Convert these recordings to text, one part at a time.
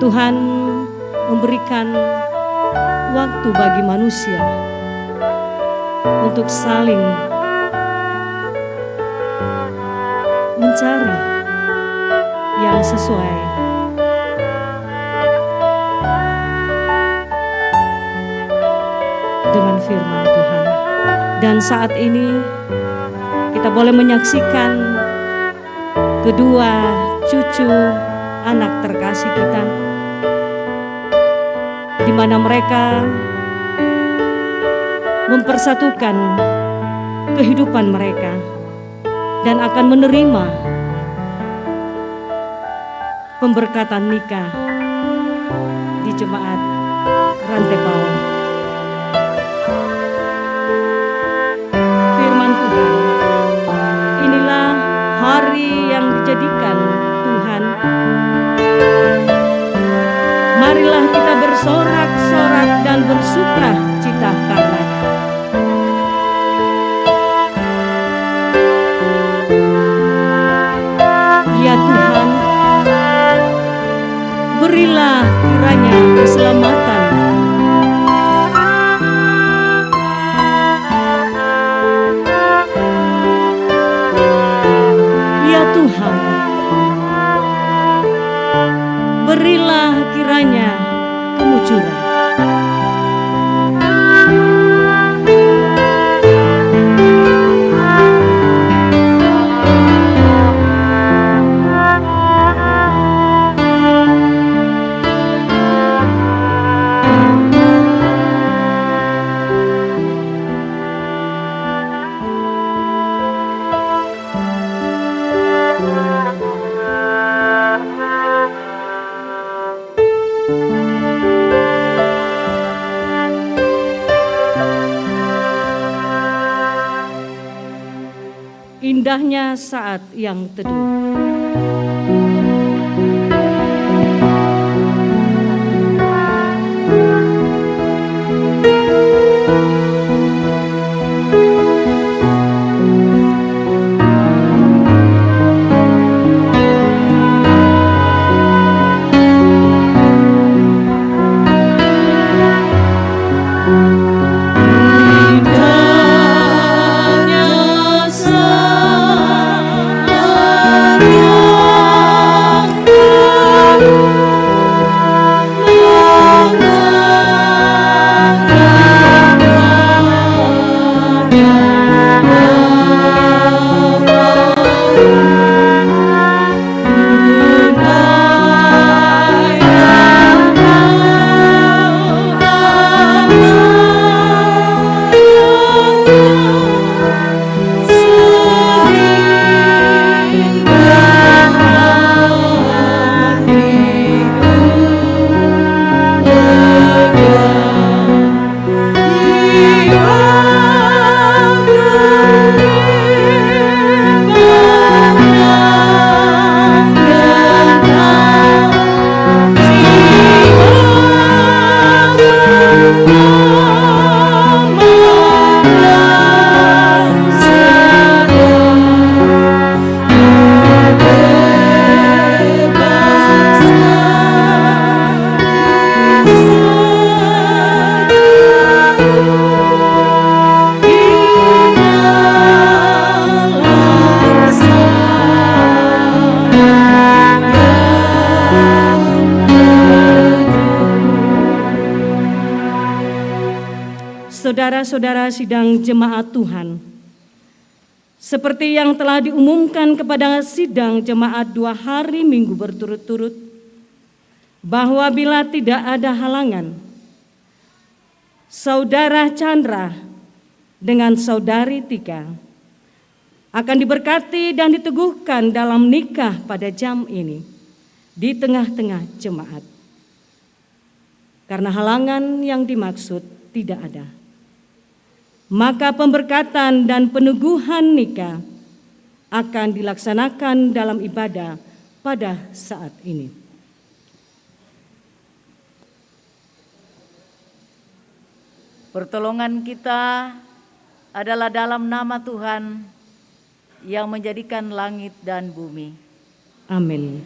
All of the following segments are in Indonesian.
Tuhan memberikan waktu bagi manusia untuk saling mencari yang sesuai. Dengan firman Tuhan. Dan saat ini kita boleh menyaksikan kedua cucu anak terkasih kita, di mana mereka mempersatukan kehidupan mereka dan akan menerima pemberkatan nikah di jemaat Rantai Pawon. Firman Tuhan, inilah hari yang dijadikan Tuhan. Marilah kita bersorak-sorak dan bersuka cita karenanya. Ya Tuhan, berilah kiranya keselamatan. Ya Tuhan, berilah kiranya kemujuran. Indahnya saat yang teduh. Saudara-saudara sidang jemaat Tuhan, seperti yang telah diumumkan kepada sidang jemaat 2 hari minggu berturut-turut, bahwa bila tidak ada halangan, Saudara Chandra dengan Saudari Tika akan diberkati dan diteguhkan dalam nikah pada jam ini di tengah-tengah jemaat. Karena halangan yang dimaksud tidak ada, maka pemberkatan dan peneguhan nikah akan dilaksanakan dalam ibadah pada saat ini. Pertolongan kita adalah dalam nama Tuhan yang menjadikan langit dan bumi. Amin.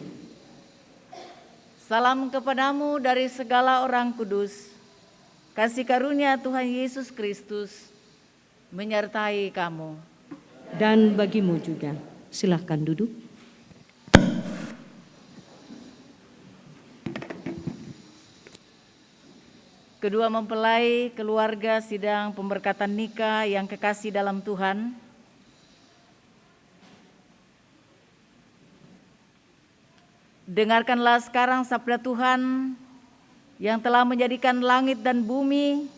Salam kepadamu dari segala orang kudus. Kasih karunia Tuhan Yesus Kristus menyertai kamu. Dan bagimu juga. Silahkan duduk. Kedua mempelai keluarga sidang pemberkatan nikah yang kekasih dalam Tuhan, dengarkanlah sekarang sabda Tuhan yang telah menjadikan langit dan bumi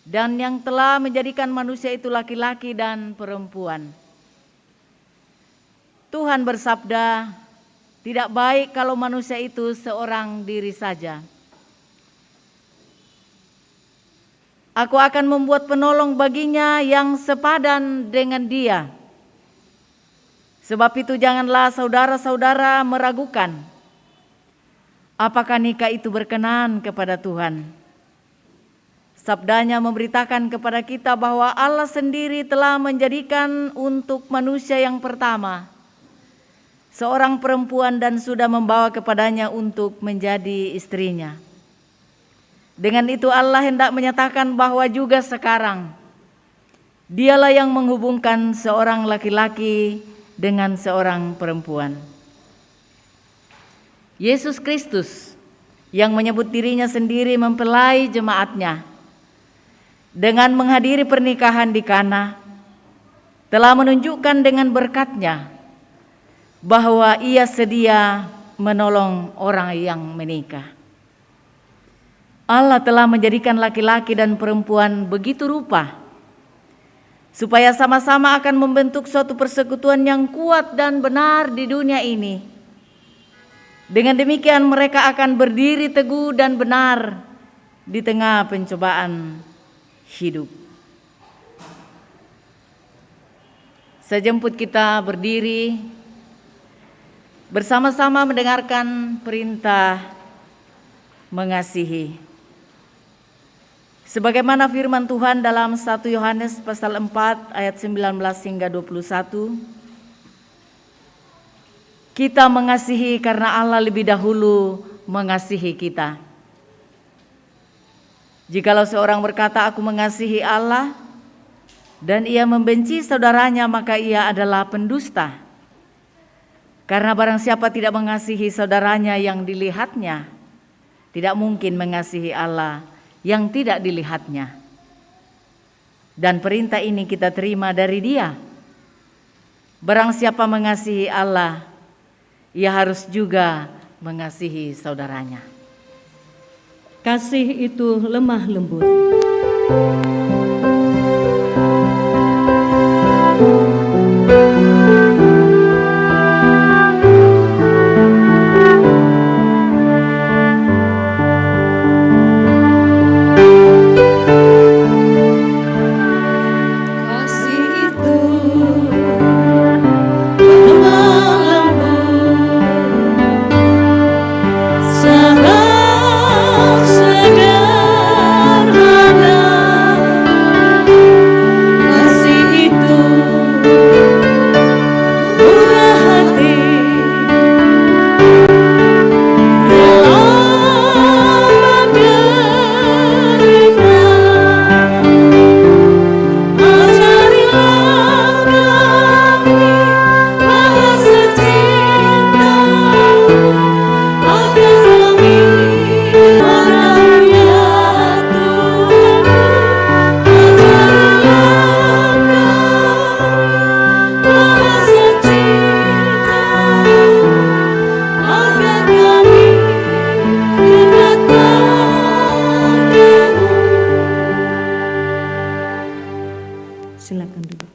dan yang telah menjadikan manusia itu laki-laki dan perempuan. Tuhan bersabda, tidak baik kalau manusia itu seorang diri saja. Aku akan membuat penolong baginya yang sepadan dengan dia. Sebab itu janganlah saudara-saudara meragukan apakah nikah itu berkenan kepada Tuhan. Sabdanya memberitakan kepada kita bahwa Allah sendiri telah menjadikan untuk manusia yang pertama seorang perempuan dan sudah membawa kepadanya untuk menjadi istrinya. Dengan itu Allah hendak menyatakan bahwa juga sekarang Dialah yang menghubungkan seorang laki-laki dengan seorang perempuan. Yesus Kristus yang menyebut dirinya sendiri mempelai jemaatnya dengan menghadiri pernikahan di Kana telah menunjukkan dengan berkat-Nya bahwa Ia sedia menolong orang yang menikah. Allah telah menjadikan laki-laki dan perempuan begitu rupa supaya sama-sama akan membentuk suatu persekutuan yang kuat dan benar di dunia ini. Dengan demikian mereka akan berdiri teguh dan benar di tengah pencobaan hidup. Sejemput kita berdiri bersama-sama mendengarkan perintah mengasihi. Sebagaimana firman Tuhan dalam 1 Yohanes pasal 4 ayat 19 hingga 21. Kita mengasihi karena Allah lebih dahulu mengasihi kita. Jikalau seorang berkata aku mengasihi Allah dan ia membenci saudaranya, maka ia adalah pendusta. Karena barang siapa tidak mengasihi saudaranya yang dilihatnya, tidak mungkin mengasihi Allah yang tidak dilihatnya. Dan perintah ini kita terima dari Dia. Barang siapa mengasihi Allah, ia harus juga mengasihi saudaranya. Kasih itu lemah lembut. Silakan duduk.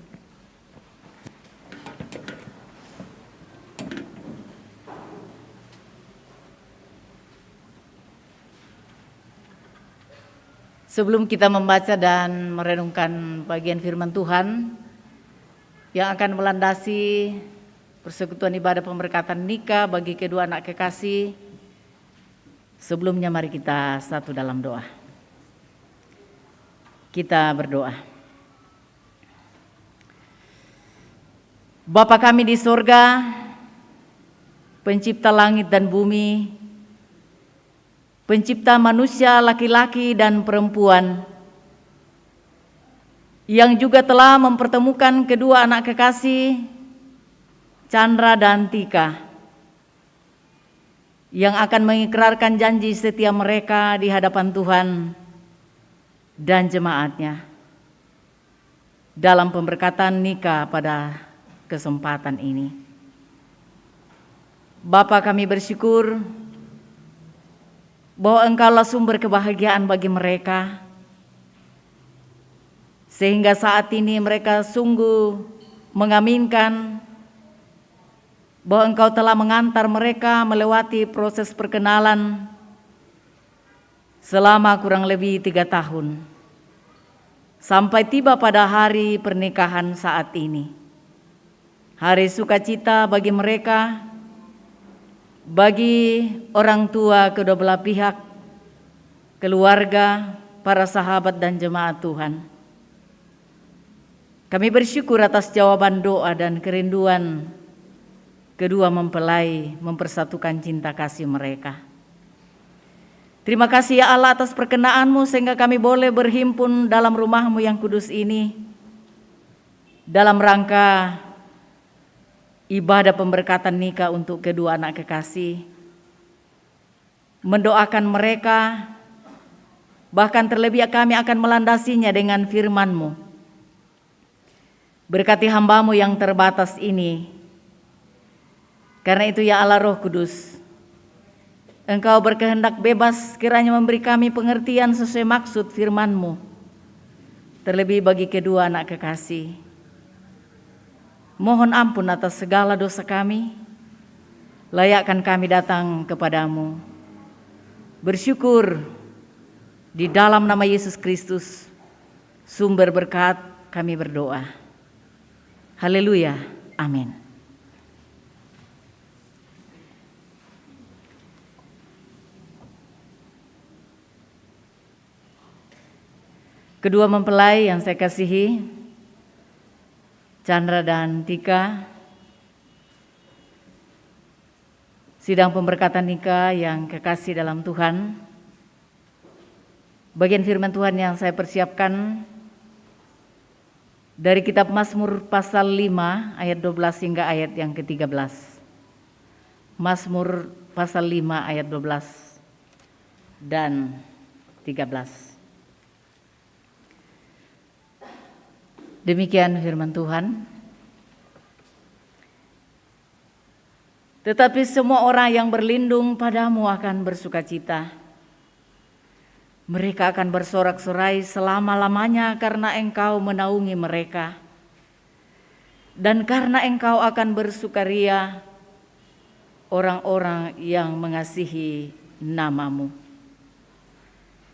Sebelum kita membaca dan merenungkan bagian firman Tuhan yang akan melandasi persekutuan ibadah pemberkatan nikah bagi kedua anak kekasih, sebelumnya mari kita satu dalam doa. Kita berdoa. Bapa kami di sorga, pencipta langit dan bumi, Pencipta manusia laki-laki dan perempuan, yang juga telah mempertemukan kedua anak kekasih, Chandra dan Tika, yang akan mengikrarkan janji setia mereka di hadapan Tuhan dan jemaatnya dalam pemberkatan nikah pada kesempatan ini. Bapa, kami bersyukur bahwa Engkaulah sumber kebahagiaan bagi mereka, sehingga saat ini mereka sungguh mengaminkan bahwa Engkau telah mengantar mereka melewati proses perkenalan selama kurang lebih 3 tahun, sampai tiba pada hari pernikahan saat ini. Hari sukacita bagi mereka, bagi orang tua kedua belah pihak, keluarga, para sahabat dan jemaat Tuhan. Kami bersyukur atas jawaban doa dan kerinduan kedua mempelai mempersatukan cinta kasih mereka. Terima kasih ya Allah atas perkenan-Mu sehingga kami boleh berhimpun dalam rumah-Mu yang kudus ini dalam rangka ibadah pemberkatan nikah untuk kedua anak kekasih, mendoakan mereka, bahkan terlebih kami akan melandasinya dengan firman-Mu. Berkati hamba-Mu yang terbatas ini, karena itu ya Allah Roh Kudus, Engkau berkehendak bebas kiranya memberi kami pengertian sesuai maksud firman-Mu, terlebih bagi kedua anak kekasih. Mohon ampun atas segala dosa kami, layakkan kami datang kepadamu. Bersyukur di dalam nama Yesus Kristus, sumber berkat, kami berdoa. Haleluya, amin. Kedua mempelai yang saya kasihi, Chandra dan Tika, sidang pemberkatan nikah yang kekasih dalam Tuhan. Bagian firman Tuhan yang saya persiapkan dari kitab Mazmur pasal 5 ayat 12 hingga ayat yang ke-13. Mazmur pasal 5 ayat 12 dan 13. Demikian firman Tuhan. Tetapi semua orang yang berlindung padamu akan bersukacita. Mereka akan bersorak-sorai selama-lamanya karena Engkau menaungi mereka. Dan karena Engkau akan bersukaria orang-orang yang mengasihi nama-Mu.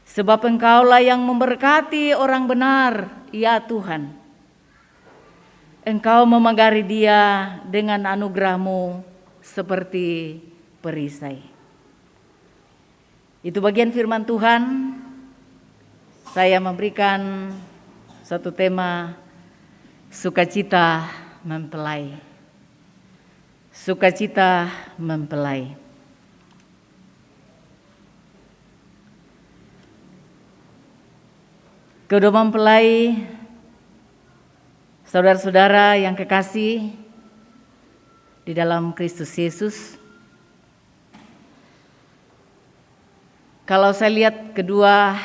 Sebab Engkaulah yang memberkati orang benar, ya Tuhan. Engkau memagari dia dengan anugerah-Mu seperti perisai. Itu bagian firman Tuhan. Saya memberikan satu tema, sukacita mempelai. Sukacita mempelai. Kedua mempelai, saudara-saudara yang kekasih di dalam Kristus Yesus. Kalau saya lihat kedua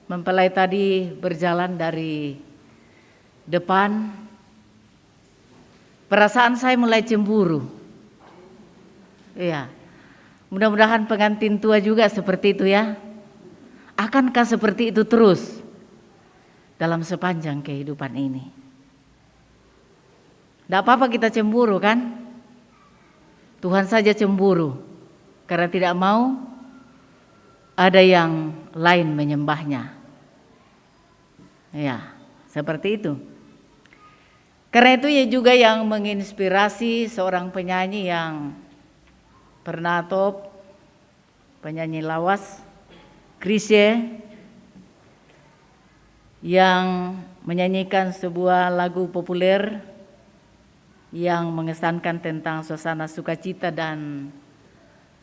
mempelai tadi berjalan dari depan, perasaan saya mulai cemburu. Iya, mudah-mudahan pengantin tua juga seperti itu ya. Akankah seperti itu terus dalam sepanjang kehidupan ini? Tidak apa-apa kita cemburu kan? Tuhan saja cemburu karena tidak mau ada yang lain menyembahnya. Ya, seperti itu. Karena itu ya juga yang menginspirasi seorang penyanyi yang pernah top, penyanyi lawas, Chrisye, yang menyanyikan sebuah lagu populer yang mengesankan tentang suasana sukacita dan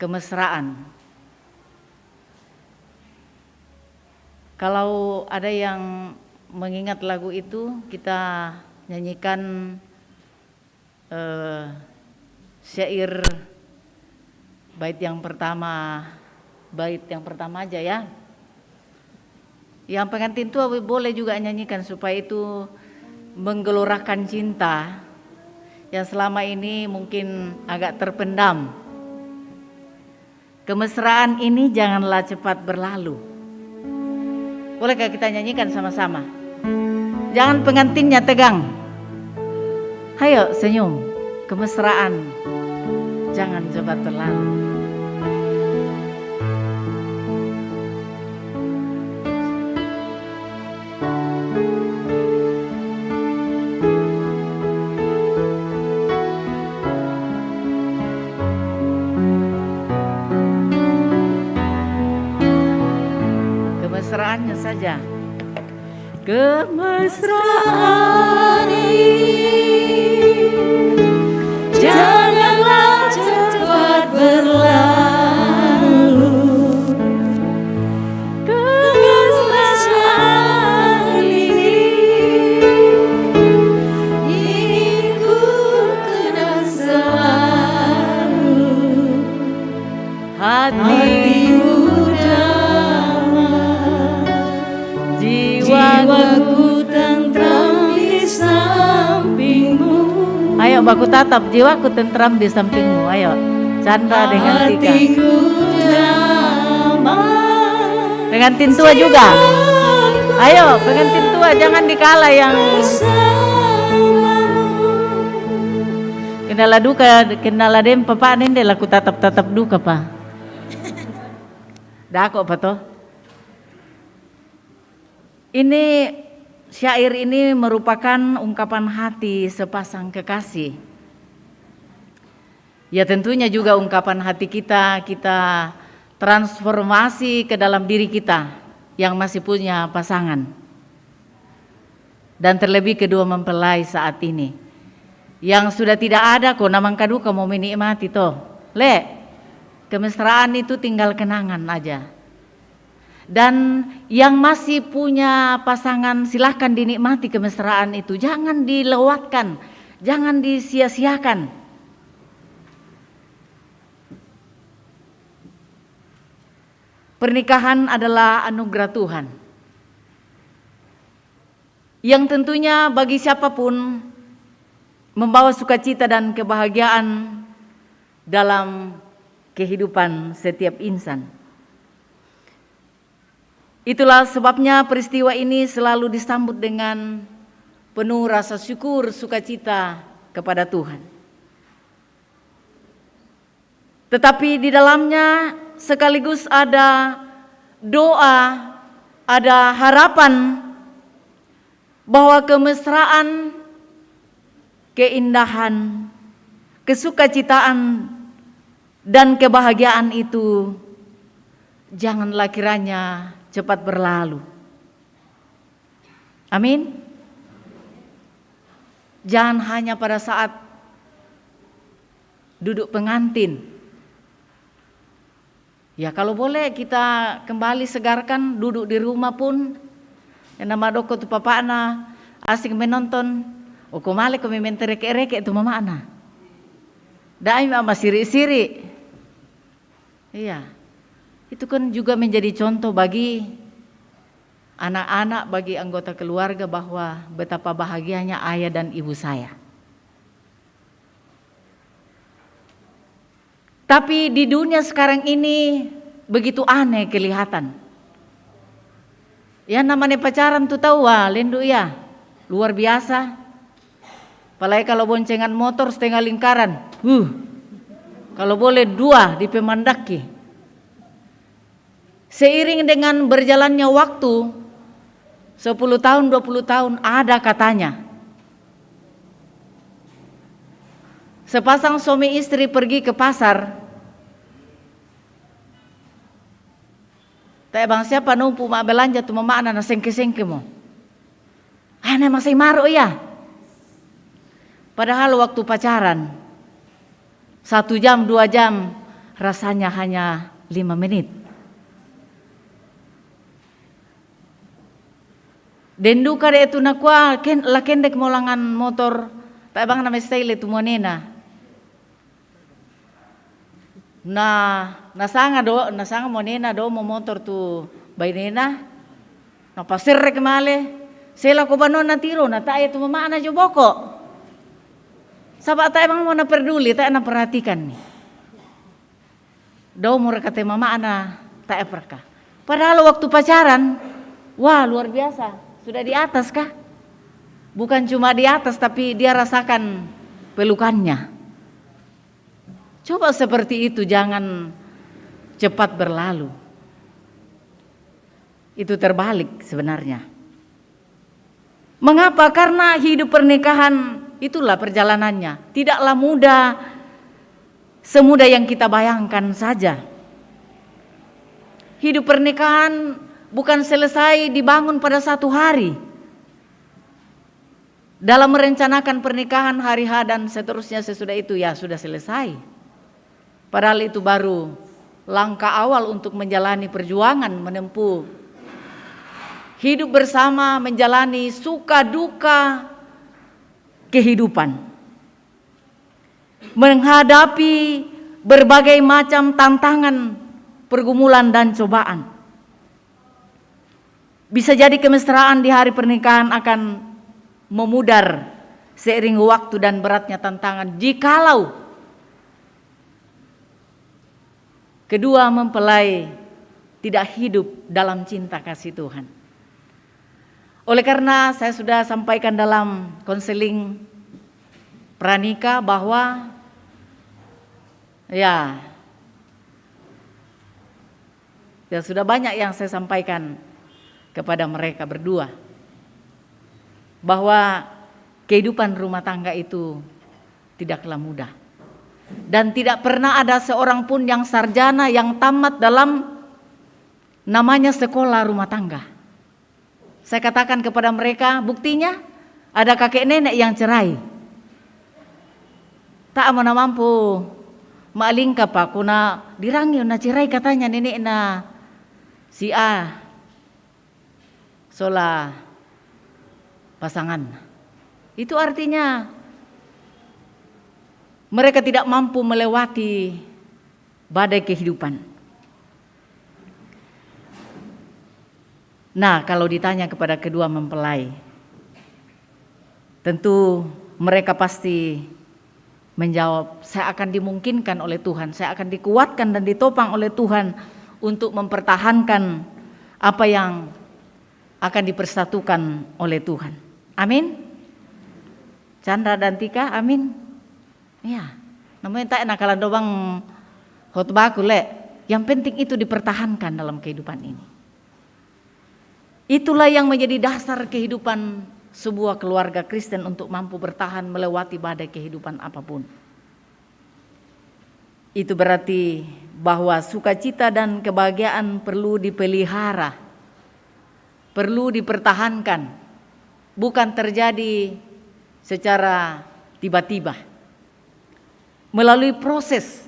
kemesraan Kalau ada yang mengingat lagu itu, kita nyanyikan syair bait yang pertama aja ya. Yang pengantin tua boleh juga nyanyikan supaya itu menggelorakan cinta yang selama ini mungkin agak terpendam. Kemesraan ini janganlah cepat berlalu. Bolehkah kita nyanyikan sama-sama? Jangan pengantinnya tegang. Hayo senyum. Kemesraan jangan cepat berlalu. Kemesraannya saja. Kemesraan ini janganlah cepat berlalu. Kemesraan ini ingin ku kenang selalu. Hatimu jiwaku tentram di sampingmu. Ayo baku tatap, jiwaku tentram di sampingmu. Ayo Chandra dengan Tika. Hatiku damai. Pengantin tua juga. Ayo pengantin tua jangan dikalah yang kendala duka, kendala dem papa nende laku tatap duka pa. Dah kok apa toh? Ini syair ini merupakan ungkapan hati sepasang kekasih. Ya tentunya juga ungkapan hati kita transformasi ke dalam diri kita yang masih punya pasangan. Dan terlebih kedua mempelai saat ini. Yang sudah tidak ada kok namang kaduka mau menikmati toh. Kemesraan itu tinggal kenangan aja. Dan yang masih punya pasangan silahkan dinikmati kemesraan itu. Jangan dilewatkan, jangan disia-siakan. Pernikahan adalah anugerah Tuhan. Yang tentunya bagi siapapun membawa sukacita dan kebahagiaan dalam kehidupan setiap insan. Itulah sebabnya peristiwa ini selalu disambut dengan penuh rasa syukur, sukacita kepada Tuhan. Tetapi di dalamnya sekaligus ada doa, ada harapan bahwa kemesraan, keindahan, kesukacitaan, dan kebahagiaan itu janganlah kiranya cepat berlalu. Amin. Jangan hanya pada saat duduk pengantin. Ya kalau boleh kita kembali segarkan duduk di rumah pun. Yang nama doko tu papana asik menonton. Oko male ko memente reke-reke tu mama ana. Dai mama siri-siri. Iya. Itu kan juga menjadi contoh bagi anak-anak, bagi anggota keluarga bahwa betapa bahagianya ayah dan ibu saya. Tapi di dunia sekarang ini begitu aneh kelihatan. Ya namanya pacaran tuh tahu wah, lendu ya. Luar biasa. Apalagi kalau boncengan motor setengah lingkaran. Kalau boleh 2 di Pemandaki. Seiring dengan berjalannya waktu 10 tahun, 20 tahun ada katanya. Sepasang suami istri pergi ke pasar. Tak bang siapa numpu mak belanja tu mama anak sengke-sengke mo. Ana masih maro ya. Padahal waktu pacaran 1 jam, 2 jam rasanya hanya 5 menit. Denduka de itu nakwa la kendek molangan motor tak bang nama style itu monena. Nasanga monena do mo motor tu bainena. Na pasirrek male. Sela ko banon na tiro na tayo tu mama na jo boko. Sabak tayo bang mo na peduli tayo na perhatikan ni. Do mo rekate mama ana tayo perka. Padahal waktu pacaran, wah luar biasa. Sudah di atas kah? Bukan cuma di atas tapi dia rasakan pelukannya. Coba seperti itu, jangan cepat berlalu. Itu terbalik sebenarnya. Mengapa? Karena hidup pernikahan itulah perjalanannya. Tidaklah mudah, semudah yang kita bayangkan saja. Hidup pernikahan bukan selesai dibangun pada satu hari. Dalam merencanakan pernikahan hari H dan seterusnya sesudah itu ya sudah selesai. Padahal itu baru langkah awal untuk menjalani perjuangan menempuh hidup bersama, menjalani suka duka kehidupan. Menghadapi berbagai macam tantangan, pergumulan dan cobaan. Bisa jadi kemesraan di hari pernikahan akan memudar seiring waktu dan beratnya tantangan jikalau kedua mempelai tidak hidup dalam cinta kasih Tuhan. Oleh karena saya sudah sampaikan dalam konseling pranikah bahwa ya sudah banyak yang saya sampaikan kepada mereka berdua bahwa kehidupan rumah tangga itu tidaklah mudah dan tidak pernah ada seorang pun yang sarjana yang tamat dalam namanya sekolah rumah tangga. Saya katakan kepada mereka, buktinya ada kakek nenek yang cerai. Tak mana mampu maalingka pak kuna dirangyo na cerai katanya nenek na si A. Sola pasangan. Itu artinya mereka tidak mampu melewati badai kehidupan. Nah, kalau ditanya kepada kedua mempelai, tentu mereka pasti menjawab, saya akan dimungkinkan oleh Tuhan, saya akan dikuatkan dan ditopang oleh Tuhan untuk mempertahankan apa yang akan dipersatukan oleh Tuhan. Amin. Chandra dan Tika, amin. Ya, namanya tak nakalan dobang khotbah kule. Yang penting itu dipertahankan dalam kehidupan ini. Itulah yang menjadi dasar kehidupan sebuah keluarga Kristen untuk mampu bertahan melewati badai kehidupan apapun. Itu berarti bahwa sukacita dan kebahagiaan perlu dipelihara, perlu dipertahankan, bukan terjadi secara tiba-tiba, melalui proses.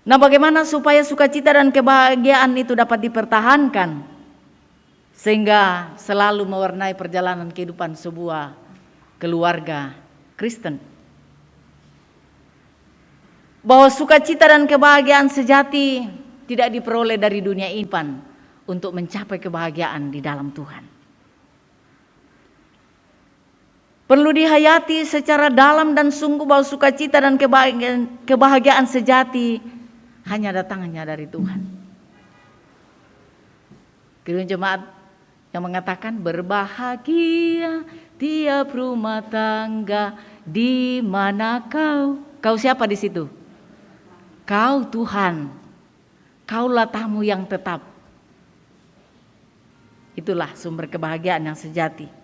Nah, bagaimana supaya sukacita dan kebahagiaan itu dapat dipertahankan sehingga selalu mewarnai perjalanan kehidupan sebuah keluarga Kristen? Bahwa sukacita dan kebahagiaan sejati tidak diperoleh dari dunia ini untuk mencapai kebahagiaan di dalam Tuhan. Perlu dihayati secara dalam dan sungguh bahwa sukacita dan kebahagiaan sejati hanya datangnya dari Tuhan. Kedua jemaat yang mengatakan berbahagia tiap rumah tangga di mana kau siapa di situ? Kau Tuhan, kaulah tamu yang tetap. Itulah sumber kebahagiaan yang sejati.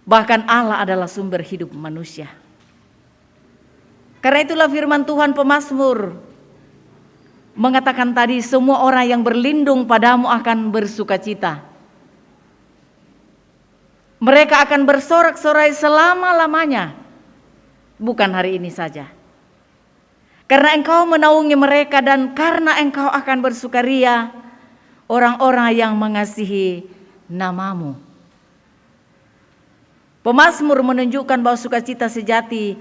Bahkan Allah adalah sumber hidup manusia. Karena itulah firman Tuhan pemazmur mengatakan tadi, semua orang yang berlindung padamu akan bersukacita. Mereka akan bersorak-sorai selama-lamanya, bukan hari ini saja. Karena engkau menaungi mereka dan karena engkau akan bersukaria orang-orang yang mengasihi namamu. Pemazmur menunjukkan bahwa sukacita sejati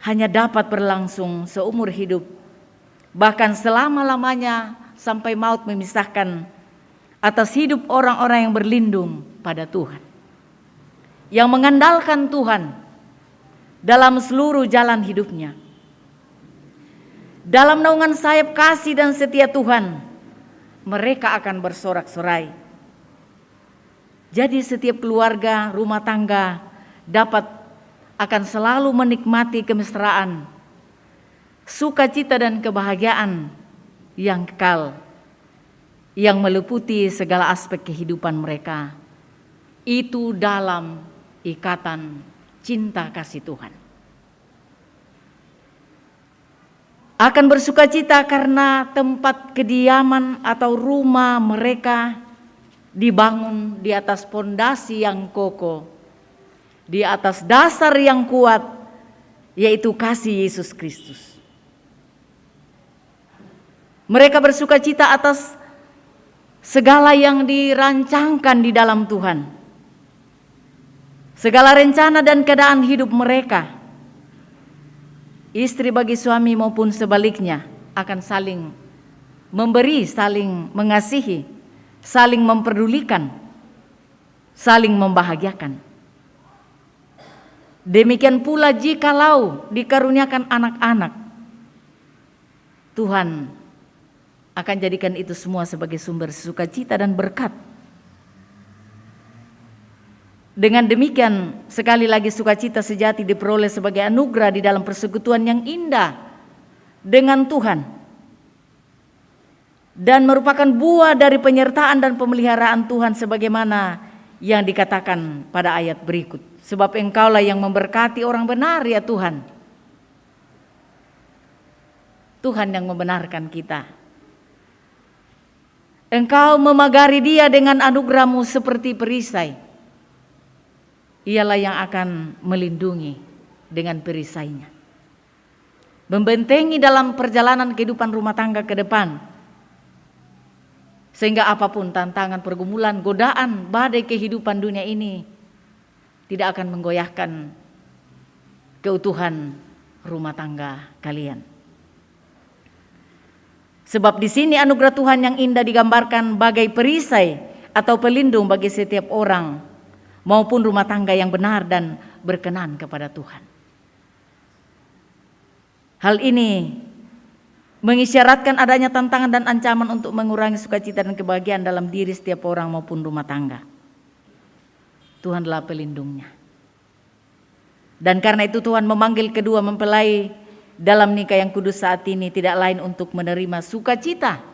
hanya dapat berlangsung seumur hidup, bahkan selama-lamanya sampai maut memisahkan, atas hidup orang-orang yang berlindung pada Tuhan, yang mengandalkan Tuhan dalam seluruh jalan hidupnya. Dalam naungan sayap kasih dan setia Tuhan, mereka akan bersorak-sorai. Jadi setiap keluarga, rumah tangga akan selalu menikmati kemesraan, sukacita dan kebahagiaan yang kekal, yang meliputi segala aspek kehidupan mereka. Itu dalam ikatan cinta kasih Tuhan. Akan bersukacita karena tempat kediaman atau rumah mereka dibangun di atas pondasi yang kokoh, di atas dasar yang kuat, yaitu kasih Yesus Kristus. Mereka bersukacita atas segala yang dirancangkan di dalam Tuhan, segala rencana dan keadaan hidup mereka. Istri bagi suami maupun sebaliknya akan saling memberi, saling mengasihi, saling memperdulikan, saling membahagiakan. Demikian pula jikalau dikaruniakan anak-anak, Tuhan akan jadikan itu semua sebagai sumber sukacita dan berkat. Dengan demikian, sekali lagi sukacita sejati diperoleh sebagai anugerah di dalam persekutuan yang indah dengan Tuhan, dan merupakan buah dari penyertaan dan pemeliharaan Tuhan sebagaimana yang dikatakan pada ayat berikut. Sebab Engkaulah yang memberkati orang benar ya Tuhan. Tuhan yang membenarkan kita. Engkau memagari dia dengan anugerah-Mu seperti perisai. Ialah yang akan melindungi dengan perisainya, membentengi dalam perjalanan kehidupan rumah tangga ke depan, sehingga apapun tantangan, pergumulan, godaan, badai kehidupan dunia ini tidak akan menggoyahkan keutuhan rumah tangga kalian. Sebab di sini anugerah Tuhan yang indah digambarkan bagai perisai atau pelindung bagi setiap orang maupun rumah tangga yang benar dan berkenan kepada Tuhan. Hal ini mengisyaratkan adanya tantangan dan ancaman untuk mengurangi sukacita dan kebahagiaan dalam diri setiap orang maupun rumah tangga. Tuhanlah pelindungnya. Dan karena itu Tuhan memanggil kedua mempelai dalam nikah yang kudus saat ini tidak lain untuk menerima sukacita,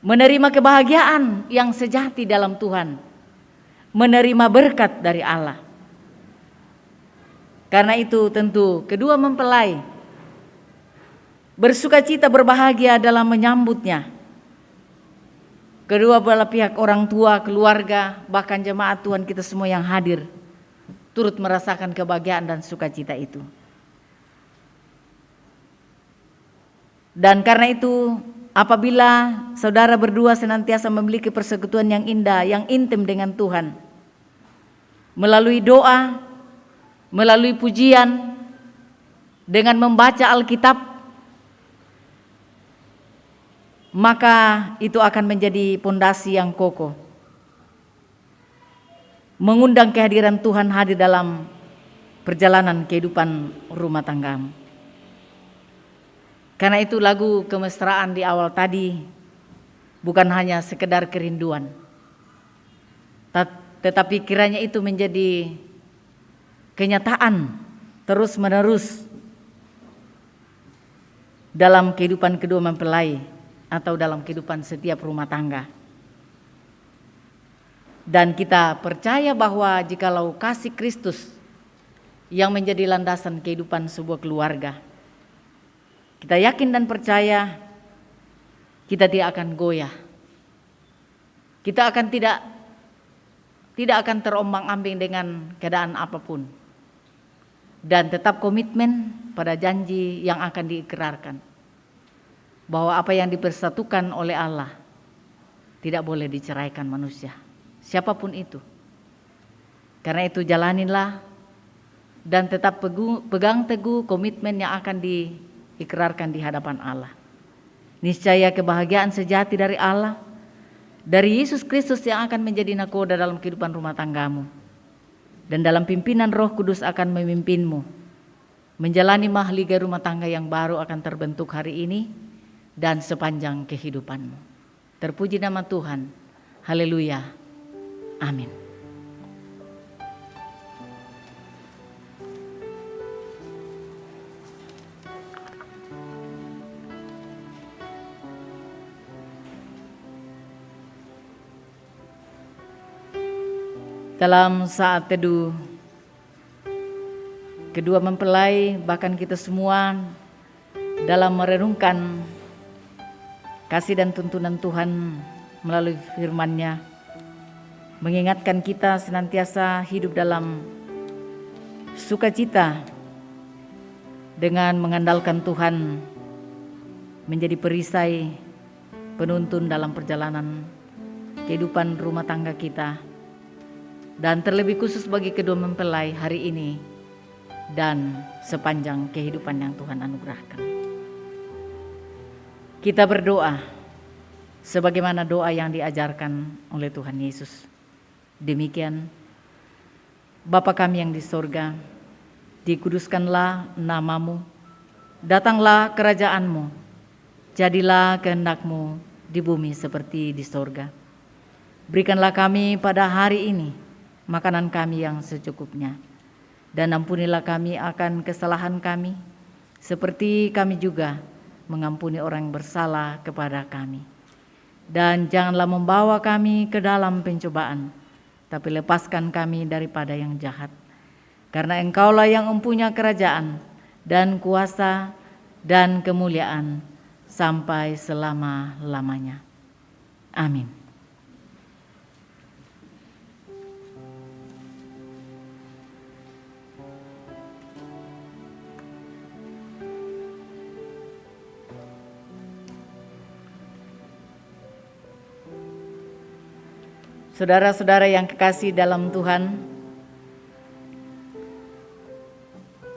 menerima kebahagiaan yang sejati dalam Tuhan, menerima berkat dari Allah. Karena itu tentu kedua mempelai bersukacita berbahagia dalam menyambutnya. Kedua belah pihak, orang tua, keluarga, bahkan jemaat Tuhan kita semua yang hadir turut merasakan kebahagiaan dan sukacita itu. Dan karena itu apabila saudara berdua senantiasa memiliki persekutuan yang indah, yang intim dengan Tuhan, melalui doa, melalui pujian, dengan membaca Alkitab, maka itu akan menjadi pondasi yang kokoh, mengundang kehadiran Tuhan hadir dalam perjalanan kehidupan rumah tanggamu. Karena itu lagu kemesraan di awal tadi bukan hanya sekedar kerinduan, tetapi kiranya itu menjadi kenyataan terus-menerus dalam kehidupan kedua mempelai atau dalam kehidupan setiap rumah tangga. Dan kita percaya bahwa jikalau kasih Kristus yang menjadi landasan kehidupan sebuah keluarga, kita yakin dan percaya kita tidak akan goyah. Kita akan tidak akan terombang-ambing dengan keadaan apapun. Dan tetap komitmen pada janji yang akan diikrarkan. Bahwa apa yang dipersatukan oleh Allah tidak boleh diceraikan manusia, siapapun itu. Karena itu jalaninlah dan tetap pegang teguh komitmen yang akan diikrarkan di hadapan Allah. Niscaya kebahagiaan sejati dari Allah, dari Yesus Kristus yang akan menjadi nakoda dalam kehidupan rumah tanggamu. Dan dalam pimpinan Roh Kudus akan memimpinmu menjalani mahligai rumah tangga yang baru akan terbentuk hari ini dan sepanjang kehidupanmu. Terpuji nama Tuhan. Haleluya. Amin. Dalam saat teduh, kedua mempelai bahkan kita semua dalam merenungkan kasih dan tuntunan Tuhan melalui firman-Nya, mengingatkan kita senantiasa hidup dalam sukacita dengan mengandalkan Tuhan menjadi perisai penuntun dalam perjalanan kehidupan rumah tangga kita. Dan terlebih khusus bagi kedua mempelai hari ini dan sepanjang kehidupan yang Tuhan anugerahkan. Kita berdoa sebagaimana doa yang diajarkan oleh Tuhan Yesus. Demikian, Bapa kami yang di sorga, dikuduskanlah namamu, datanglah kerajaanmu, jadilah kehendak-Mu di bumi seperti di sorga. Berikanlah kami pada hari ini makanan kami yang secukupnya, dan ampunilah kami akan kesalahan kami, seperti kami juga mengampuni orang yang bersalah kepada kami. Dan janganlah membawa kami ke dalam pencobaan, tapi lepaskan kami daripada yang jahat. Karena Engkaulah yang mempunyai kerajaan dan kuasa dan kemuliaan sampai selama-lamanya. Amin. Saudara-saudara yang kekasih dalam Tuhan,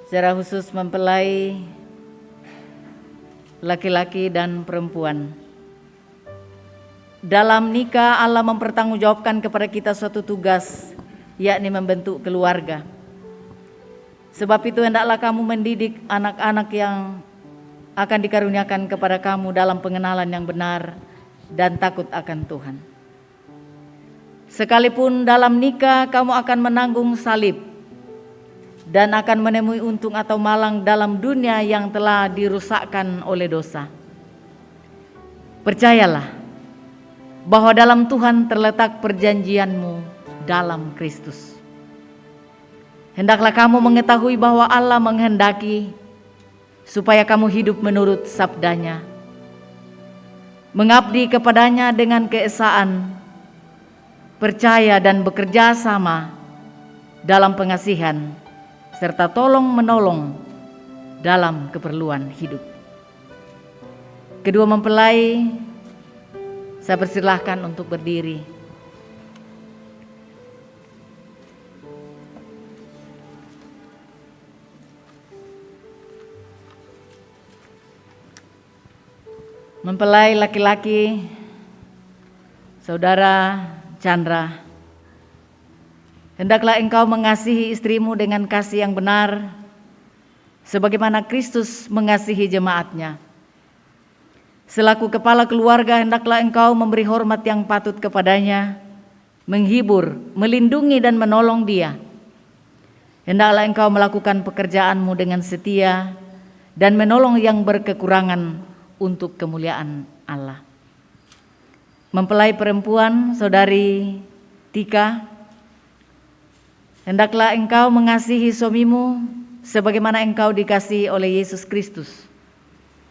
secara khusus mempelai laki-laki dan perempuan. Dalam nikah Allah mempertanggungjawabkan kepada kita suatu tugas, yakni membentuk keluarga. Sebab itu hendaklah kamu mendidik anak-anak yang akan dikaruniakan kepada kamu dalam pengenalan yang benar dan takut akan Tuhan. Sekalipun dalam nikah kamu akan menanggung salib dan akan menemui untung atau malang dalam dunia yang telah dirusakkan oleh dosa. Percayalah bahwa dalam Tuhan terletak perjanjianmu dalam Kristus. Hendaklah kamu mengetahui bahwa Allah menghendaki supaya kamu hidup menurut sabdanya, mengabdi kepadanya dengan keesaan, percaya dan bekerja sama dalam pengasihan, serta tolong-menolong dalam keperluan hidup. Kedua mempelai, saya persilahkan untuk berdiri. Mempelai laki-laki, Saudara Chandra, hendaklah engkau mengasihi istrimu dengan kasih yang benar, sebagaimana Kristus mengasihi jemaat-Nya. Selaku kepala keluarga, hendaklah engkau memberi hormat yang patut kepadanya, menghibur, melindungi dan menolong dia. Hendaklah engkau melakukan pekerjaanmu dengan setia dan menolong yang berkekurangan untuk kemuliaan Allah. Mempelai perempuan, Saudari Tika, hendaklah engkau mengasihi suamimu sebagaimana engkau dikasihi oleh Yesus Kristus,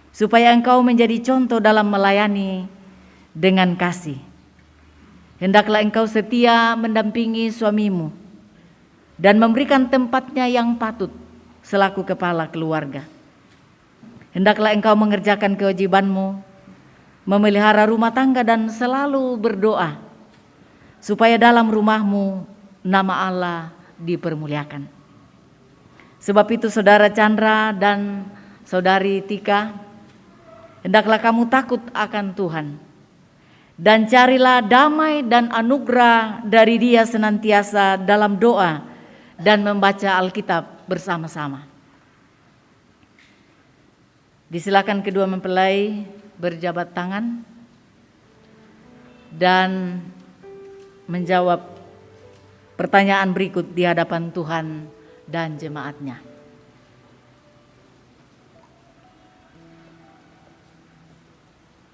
supaya engkau menjadi contoh dalam melayani dengan kasih. Hendaklah engkau setia mendampingi suamimu dan memberikan tempatnya yang patut selaku kepala keluarga. Hendaklah engkau mengerjakan kewajibanmu memelihara rumah tangga dan selalu berdoa supaya dalam rumahmu nama Allah dipermuliakan. Sebab itu Saudara Chandra dan Saudari Tika, hendaklah kamu takut akan Tuhan dan carilah damai dan anugerah dari Dia senantiasa dalam doa dan membaca Alkitab bersama-sama. Disilakan kedua mempelai berjabat tangan dan menjawab pertanyaan berikut di hadapan Tuhan dan jemaatnya.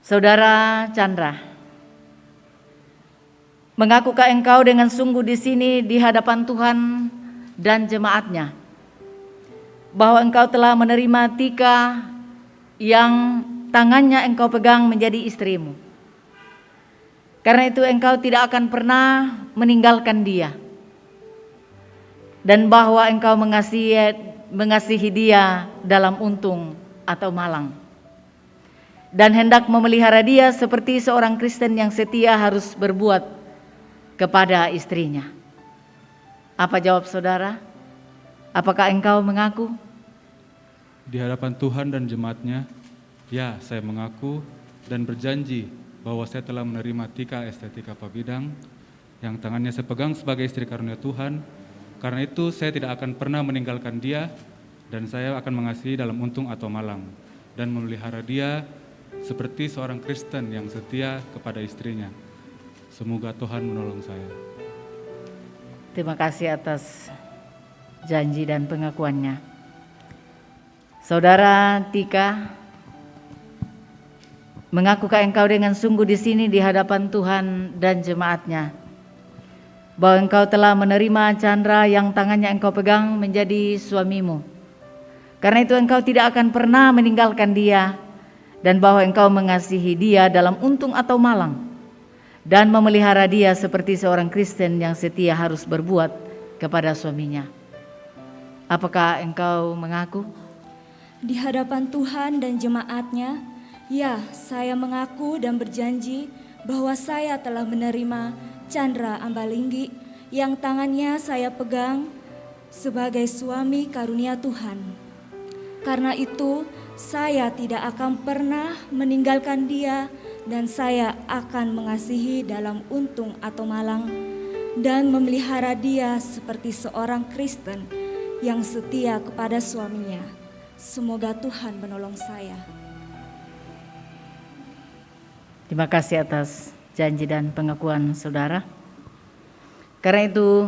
Saudara Chandra, mengakukah engkau dengan sungguh di sini di hadapan Tuhan dan jemaatnya bahwa engkau telah menerima Tika yang tangannya engkau pegang menjadi istrimu? Karena itu engkau tidak akan pernah meninggalkan dia, dan bahwa engkau mengasihi dia dalam untung atau malang, dan hendak memelihara dia seperti seorang Kristen yang setia harus berbuat kepada istrinya. Apa jawab saudara? Apakah engkau mengaku? Di hadapan Tuhan dan jemaatnya, ya, saya mengaku dan berjanji bahwa saya telah menerima Tika Estetika Pabidang yang tangannya saya pegang sebagai istri karunia Tuhan. Karena itu saya tidak akan pernah meninggalkan dia, dan saya akan mengasihi dalam untung atau malang, dan memelihara dia seperti seorang Kristen yang setia kepada istrinya. Semoga Tuhan menolong saya. Terima kasih atas janji dan pengakuannya. Saudara Tika, mengakukah engkau dengan sungguh di sini di hadapan Tuhan dan jemaatnya bahwa engkau telah menerima Chandra yang tangannya engkau pegang menjadi suamimu? Karena itu engkau tidak akan pernah meninggalkan dia, dan bahwa engkau mengasihi dia dalam untung atau malang, dan memelihara dia seperti seorang Kristen yang setia harus berbuat kepada suaminya. Apakah engkau mengaku? Di hadapan Tuhan dan jemaatnya, ya, saya mengaku dan berjanji bahwa saya telah menerima Chandra Ambalinggi yang tangannya saya pegang sebagai suami karunia Tuhan. Karena itu saya tidak akan pernah meninggalkan dia, dan saya akan mengasihi dalam untung atau malang, dan memelihara dia seperti seorang Kristen yang setia kepada suaminya. Semoga Tuhan menolong saya. Terima kasih atas janji dan pengakuan saudara. Karena itu,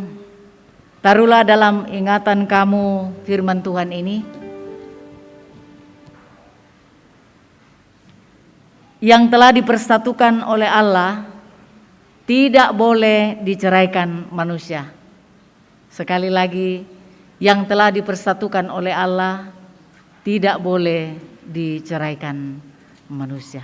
taruhlah dalam ingatan kamu firman Tuhan ini, yang telah dipersatukan oleh Allah tidak boleh diceraikan manusia. Sekali lagi, yang telah dipersatukan oleh Allah tidak boleh diceraikan manusia.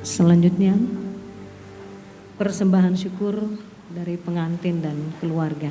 Selanjutnya, persembahan syukur dari pengantin dan keluarga.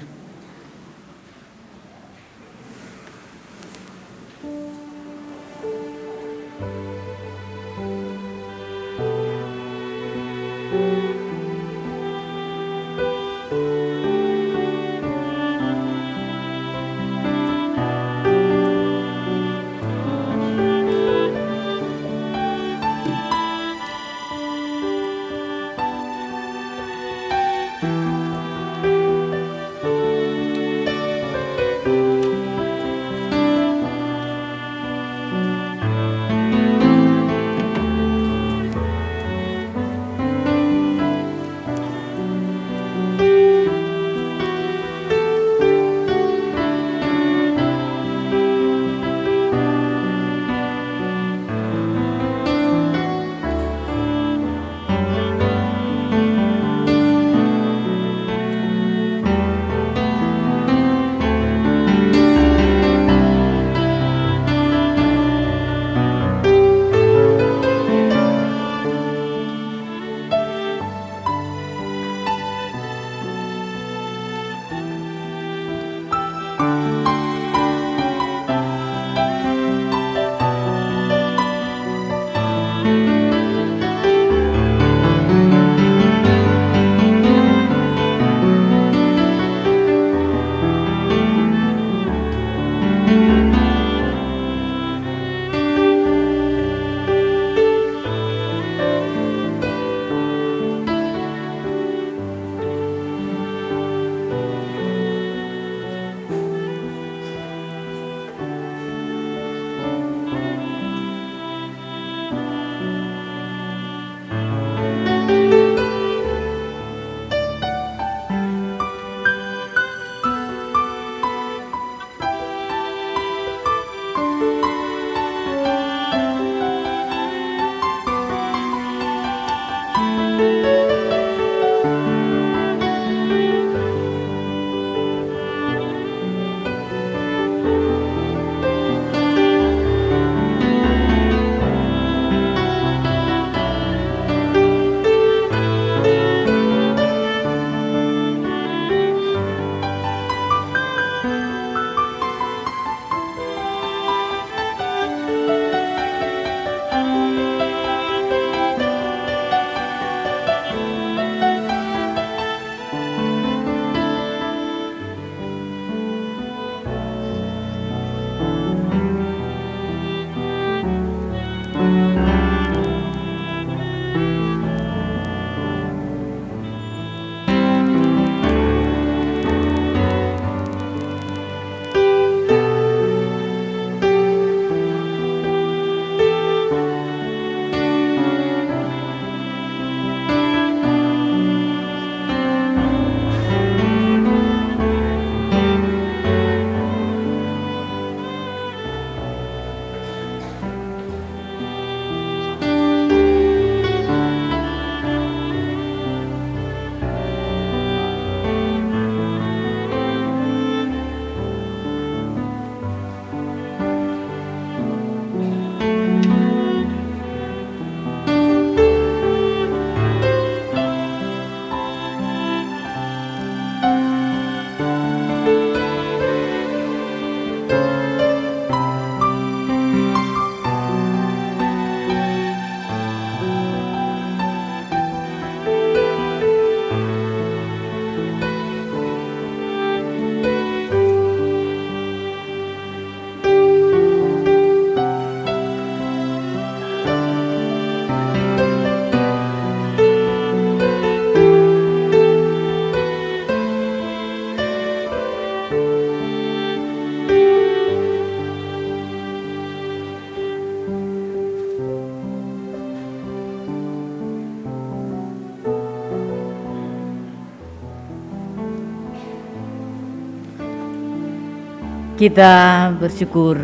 Kita bersyukur.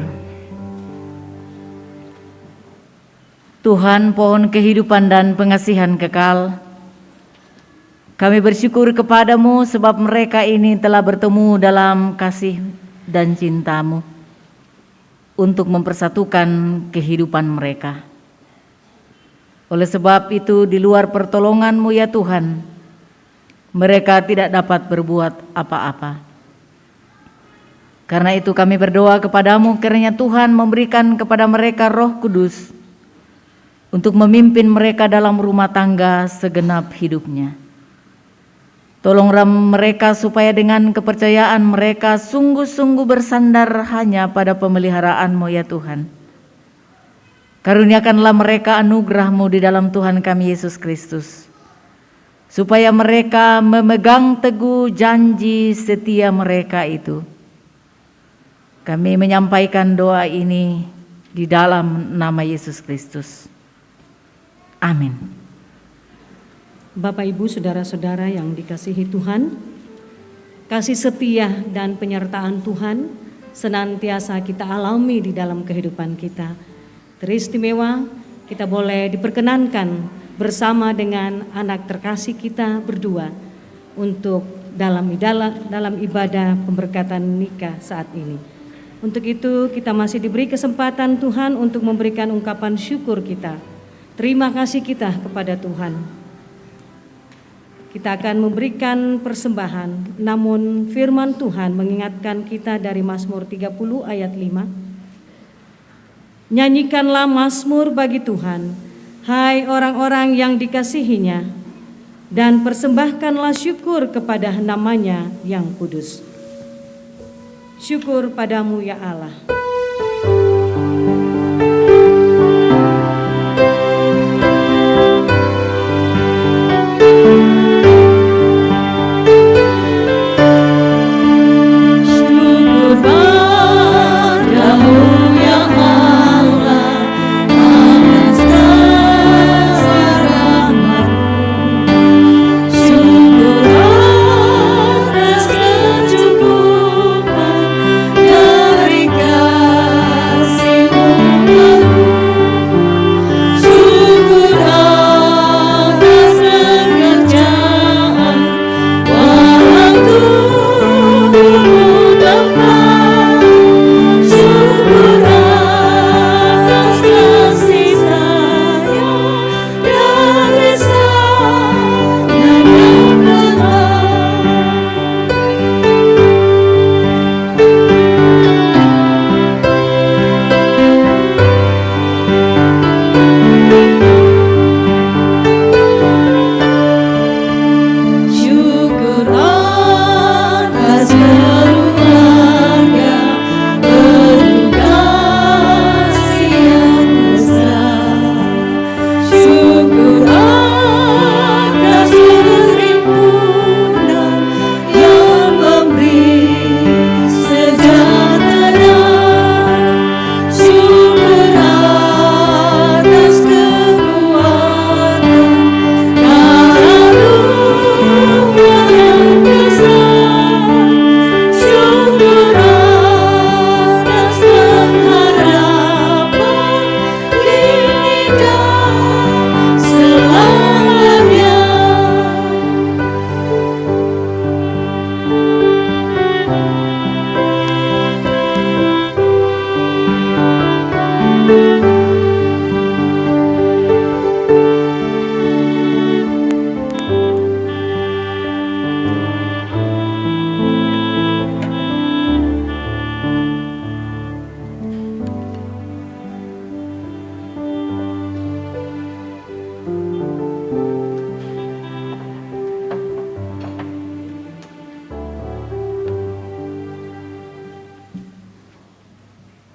Tuhan, pohon kehidupan dan pengasihan kekal, kami bersyukur kepadamu sebab mereka ini telah bertemu dalam kasih dan cintamu untuk mempersatukan kehidupan mereka. Oleh sebab itu di luar pertolongan-Mu ya Tuhan, mereka tidak dapat berbuat apa-apa. Karena itu kami berdoa kepadamu kiranya Tuhan memberikan kepada mereka Roh Kudus untuk memimpin mereka dalam rumah tangga segenap hidupnya. Tolonglah mereka supaya dengan kepercayaan mereka sungguh-sungguh bersandar hanya pada pemeliharaan-Mu ya Tuhan. Karuniakanlah mereka anugerah-Mu di dalam Tuhan kami Yesus Kristus, supaya mereka memegang teguh janji setia mereka itu. Kami menyampaikan doa ini di dalam nama Yesus Kristus. Amin. Bapak, Ibu, saudara-saudara yang dikasihi Tuhan, kasih setia dan penyertaan Tuhan senantiasa kita alami di dalam kehidupan kita. Teristimewa kita boleh diperkenankan bersama dengan anak terkasih kita berdua untuk dalam ibadah pemberkatan nikah saat ini. Untuk itu kita masih diberi kesempatan Tuhan untuk memberikan ungkapan syukur kita. Terima kasih kita kepada Tuhan. Kita akan memberikan persembahan, namun firman Tuhan mengingatkan kita dari Mazmur 30 ayat 5. Nyanyikanlah mazmur bagi Tuhan, hai orang-orang yang dikasihinya, dan persembahkanlah syukur kepada namanya yang kudus. Syukur padamu ya Allah.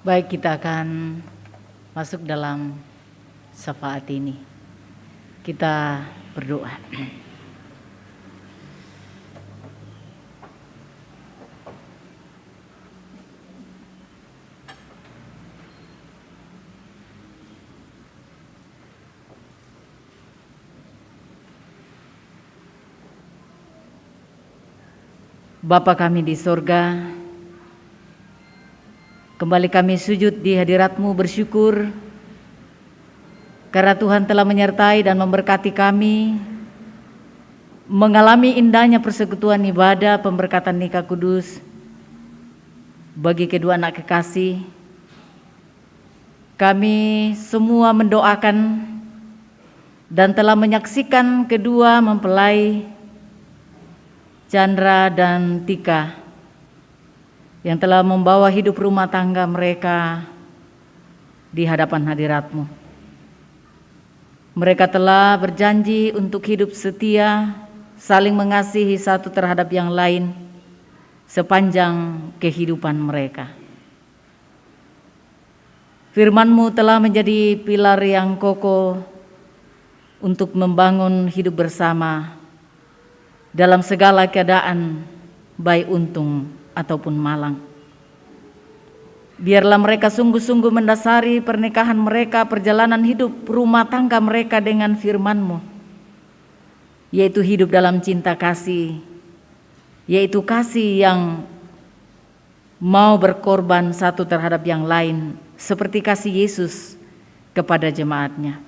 Baik, kita akan masuk dalam syafaat ini. Kita berdoa. Bapa kami di sorga, kembali kami sujud di hadirat-Mu bersyukur karena Tuhan telah menyertai dan memberkati kami mengalami indahnya persekutuan ibadah pemberkatan nikah kudus bagi kedua anak kekasih. Kami semua mendoakan dan telah menyaksikan kedua mempelai Chandra dan Tika yang telah membawa hidup rumah tangga mereka di hadapan hadirat-Mu. Mereka telah berjanji untuk hidup setia, saling mengasihi satu terhadap yang lain sepanjang kehidupan mereka. Firman-Mu telah menjadi pilar yang kokoh untuk membangun hidup bersama dalam segala keadaan, baik untung ataupun malang. Biarlah mereka sungguh-sungguh mendasari pernikahan mereka, perjalanan hidup rumah tangga mereka dengan firman-Mu, yaitu hidup dalam cinta kasih, yaitu kasih yang mau berkorban satu terhadap yang lain, seperti kasih Yesus kepada jemaat-Nya.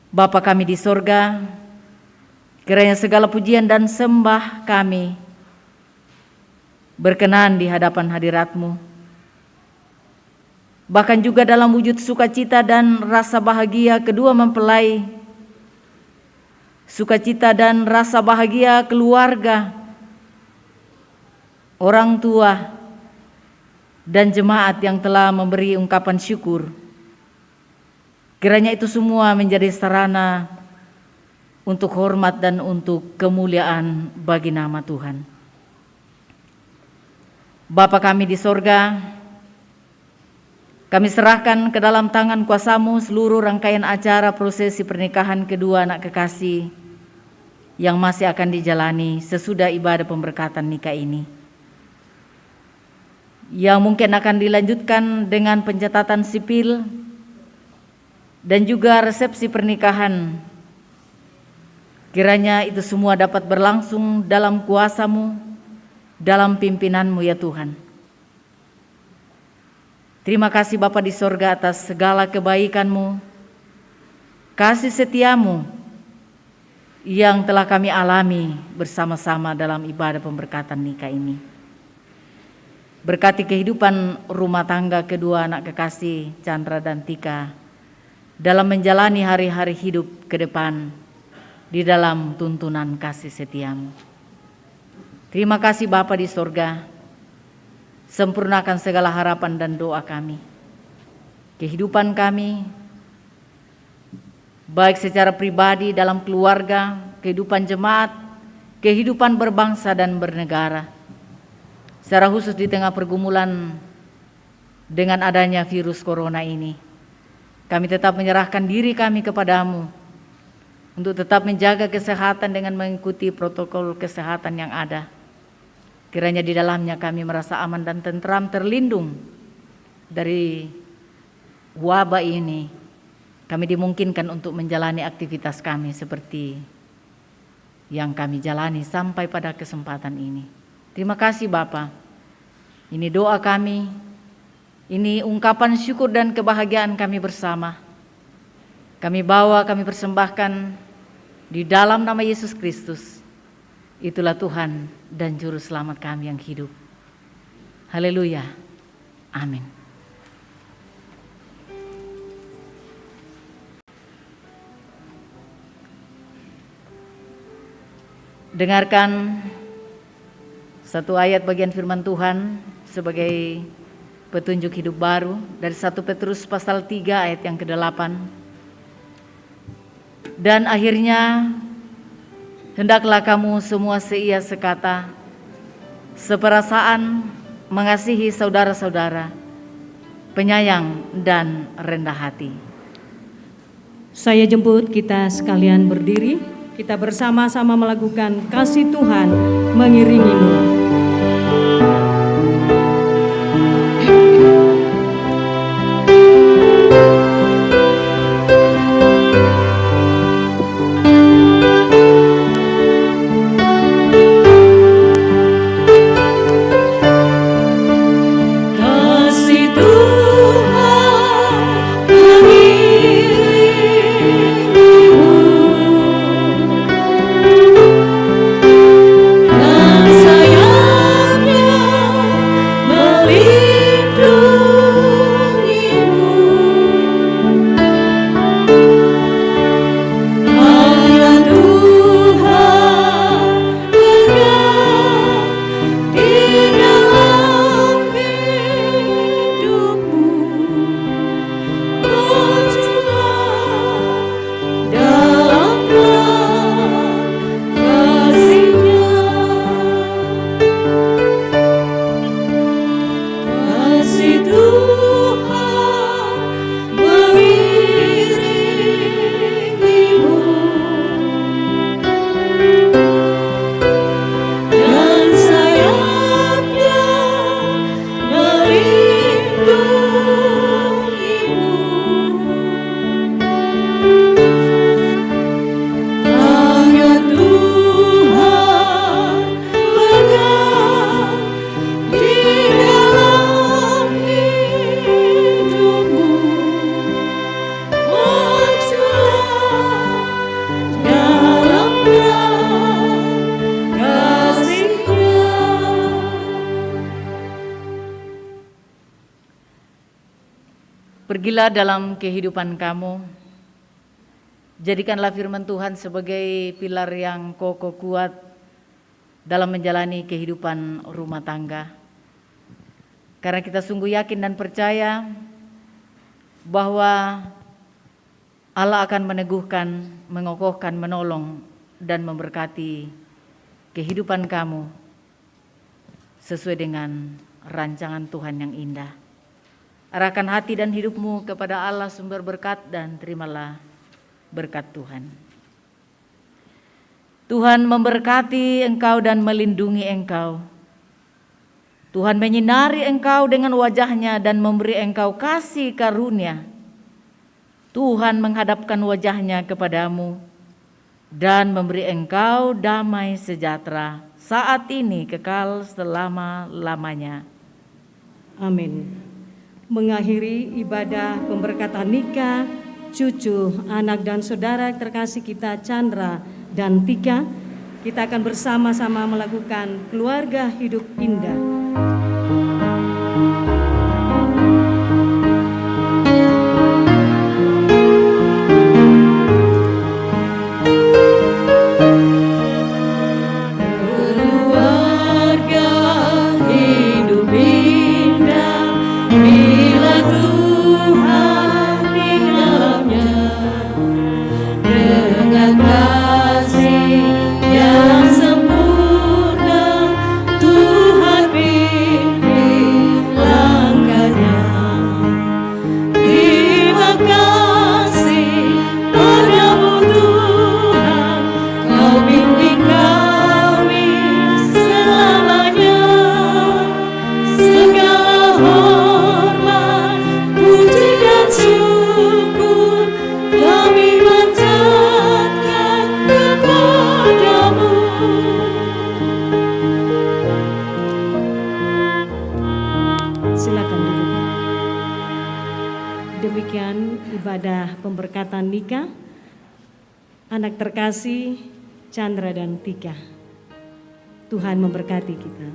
Bapa kami di sorga, kiranya segala pujian dan sembah kami berkenan di hadapan hadirat-Mu, bahkan juga dalam wujud sukacita dan rasa bahagia kedua mempelai, sukacita dan rasa bahagia keluarga, orang tua, dan jemaat yang telah memberi ungkapan syukur. Kiranya itu semua menjadi sarana untuk hormat dan untuk kemuliaan bagi nama Tuhan. Bapa kami di sorga, kami serahkan ke dalam tangan kuasa-Mu seluruh rangkaian acara prosesi pernikahan kedua anak kekasih yang masih akan dijalani sesudah ibadah pemberkatan nikah ini, yang mungkin akan dilanjutkan dengan pencatatan sipil dan juga resepsi pernikahan. Kiranya itu semua dapat berlangsung dalam kuasa-Mu, dalam pimpinan-Mu ya Tuhan. Terima kasih Bapa di sorga atas segala kebaikan-Mu, kasih setia-Mu yang telah kami alami bersama-sama dalam ibadah pemberkatan nikah ini. Berkati kehidupan rumah tangga kedua anak kekasih Chandra dan Tika dalam menjalani hari-hari hidup ke depan di dalam tuntunan kasih setia-Mu. Terima kasih Bapa di sorga, sempurnakan segala harapan dan doa kami, kehidupan kami, baik secara pribadi dalam keluarga, kehidupan jemaat, kehidupan berbangsa dan bernegara. Secara khusus di tengah pergumulan dengan adanya virus corona ini, kami tetap menyerahkan diri kami kepada-Mu untuk tetap menjaga kesehatan dengan mengikuti protokol kesehatan yang ada. Kiranya di dalamnya kami merasa aman dan tentram, terlindung dari wabah ini. Kami dimungkinkan untuk menjalani aktivitas kami seperti yang kami jalani sampai pada kesempatan ini. Terima kasih Bapa. Ini doa kami, ini ungkapan syukur dan kebahagiaan kami bersama. Kami bawa, kami persembahkan di dalam nama Yesus Kristus. Itulah Tuhan dan Juru Selamat kami yang hidup. Haleluya. Amin. Dengarkan satu ayat bagian firman Tuhan sebagai petunjuk hidup baru dari 1 Petrus pasal 3 ayat yang ke-8. Dan akhirnya hendaklah kamu semua seia sekata, seperasaan, mengasihi saudara-saudara, penyayang dan rendah hati. Saya jemput kita sekalian berdiri, kita bersama-sama melakukan kasih Tuhan mengiringimu. Sayang Pergilah dalam kehidupan kamu, jadikanlah firman Tuhan sebagai pilar yang kokoh kuat dalam menjalani kehidupan rumah tangga. Karena kita sungguh yakin dan percaya bahwa Allah akan meneguhkan, mengokohkan, menolong, dan memberkati kehidupan kamu sesuai dengan rancangan Tuhan yang indah. Arahkan hati dan hidupmu kepada Allah sumber berkat dan terimalah berkat Tuhan. Tuhan memberkati engkau dan melindungi engkau. Tuhan menyinari engkau dengan wajahnya dan memberi engkau kasih karunia. Tuhan menghadapkan wajahnya kepadamu dan memberi engkau damai sejahtera saat ini kekal selama-lamanya. Amin. Mengakhiri ibadah pemberkatan nikah cucu, anak dan saudara terkasih kita Chandra dan Tika, kita akan bersama-sama melakukan keluarga hidup indah. Silakan duduk. Demikian ibadah pemberkatan nikah anak terkasih Chandra dan Tika. Tuhan memberkati kita.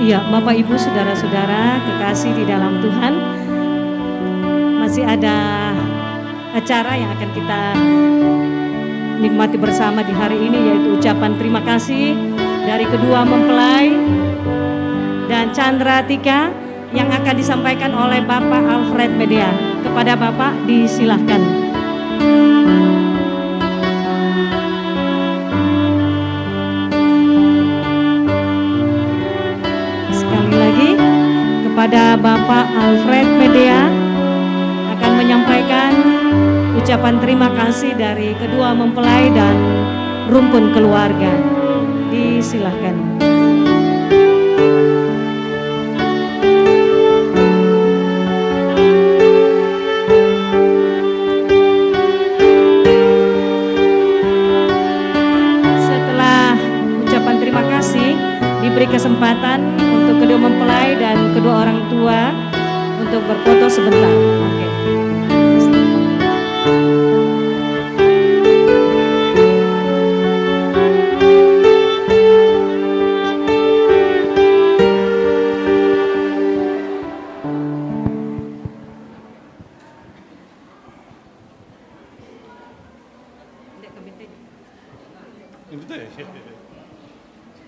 Iya, Bapak Ibu, saudara-saudara kekasih di dalam Tuhan, masih ada acara yang akan kita nikmati bersama di hari ini, yaitu ucapan terima kasih dari kedua mempelai dan Chandra Tika yang akan disampaikan oleh Bapak Alfred Media. Kepada Bapak disilahkan. Sekali lagi kepada Bapak Alfred Medea akan menyampaikan ucapan terima kasih dari kedua mempelai dan rumpun keluarga. Disilahkan. Diberi kesempatan untuk kedua mempelai dan kedua orang tua untuk berfoto sebentar. Oke.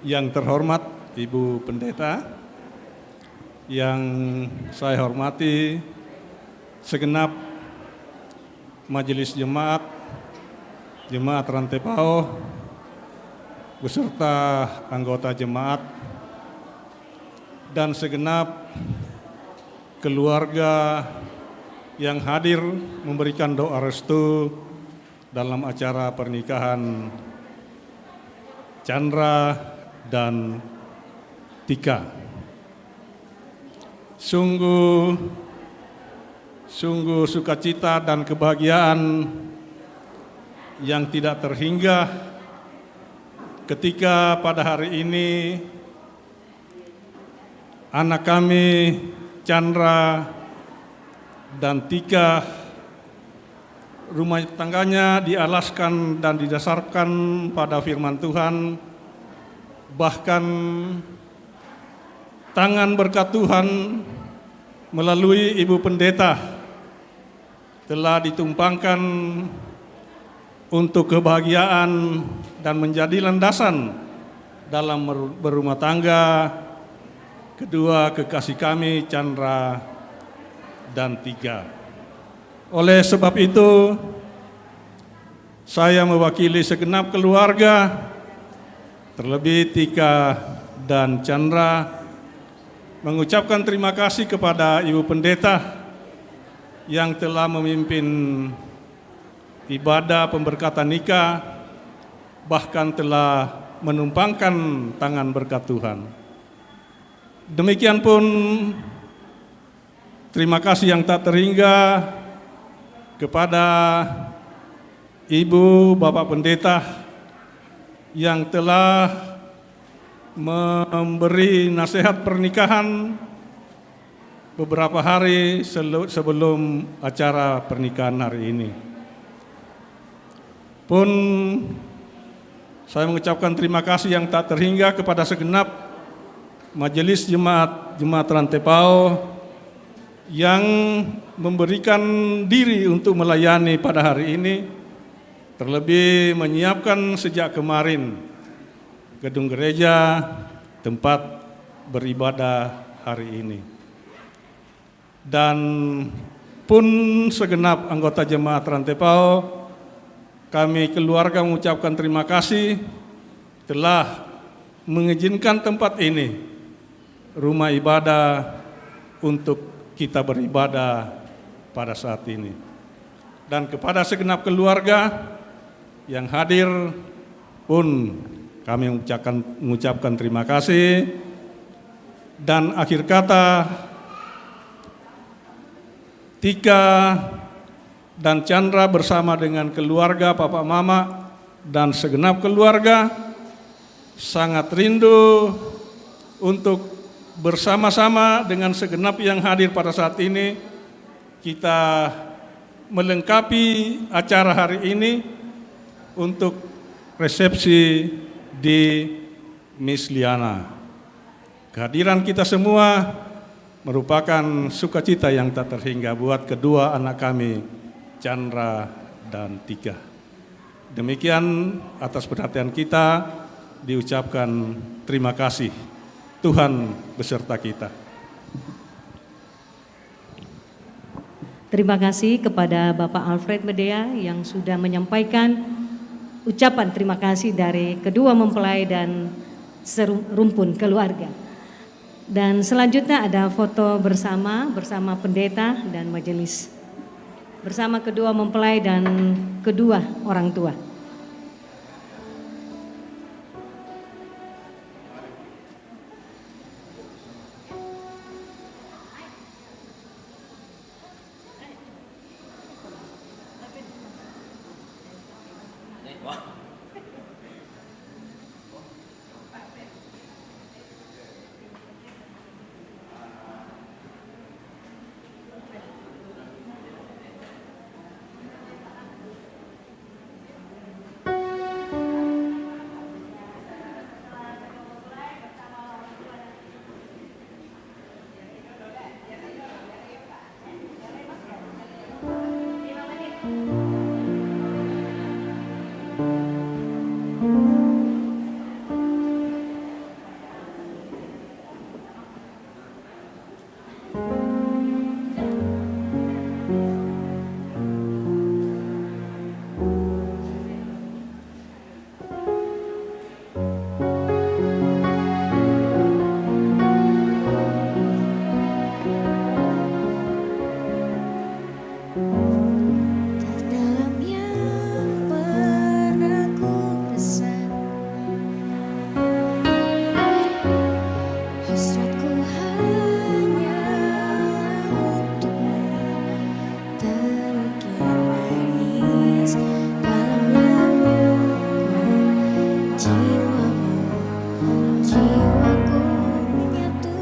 Yang terhormat Ibu Pendeta, yang saya hormati segenap Majelis Jemaat Rantepao beserta anggota jemaat dan segenap keluarga yang hadir memberikan doa restu dalam acara pernikahan Chandra dan Tika. Sungguh sukacita dan kebahagiaan yang tidak terhingga ketika pada hari ini anak kami Chandra dan Tika rumah tangganya dialaskan dan didasarkan pada firman Tuhan, bahkan tangan berkat Tuhan melalui Ibu Pendeta telah ditumpangkan untuk kebahagiaan dan menjadi landasan dalam berumah tangga kedua kekasih kami Chandra dan Tika. Oleh sebab itu, saya mewakili segenap keluarga, terlebih Tika dan Chandra, mengucapkan terima kasih kepada Ibu Pendeta yang telah memimpin ibadah pemberkatan nikah, bahkan telah menumpangkan tangan berkat Tuhan. Demikian pun terima kasih yang tak terhingga kepada Ibu Bapak Pendeta yang telah memberi nasihat pernikahan beberapa hari sebelum acara pernikahan hari ini. Pun saya mengucapkan terima kasih yang tak terhingga kepada segenap Majelis Jemaat Rantepao yang memberikan diri untuk melayani pada hari ini, terlebih menyiapkan sejak kemarin gedung gereja tempat beribadah hari ini. Dan pun segenap anggota jemaat Rantepao, kami keluarga mengucapkan terima kasih telah mengizinkan tempat ini, rumah ibadah, untuk kita beribadah pada saat ini. Dan kepada segenap keluarga yang hadir pun kami mengucapkan terima kasih. Dan akhir kata, Tika dan Chandra bersama dengan keluarga Papa Mama dan segenap keluarga sangat rindu untuk bersama-sama dengan segenap yang hadir pada saat ini kita melengkapi acara hari ini untuk resepsi di Miss Liana. Kehadiran kita semua merupakan sukacita yang tak terhingga buat kedua anak kami, Chandra dan Tika. Demikian atas perhatian kita, diucapkan terima kasih. Tuhan beserta kita. Terima kasih kepada Bapak Alfred Medea yang sudah menyampaikan ucapan terima kasih dari kedua mempelai dan serumpun keluarga. Dan selanjutnya ada foto bersama pendeta dan majelis. Bersama kedua mempelai dan kedua orang tua. Terdalam yang pernah ku rasa, hasratku hanya untukmu, terukir manis dalam relungku, jiwamu, jiwaku menyatu.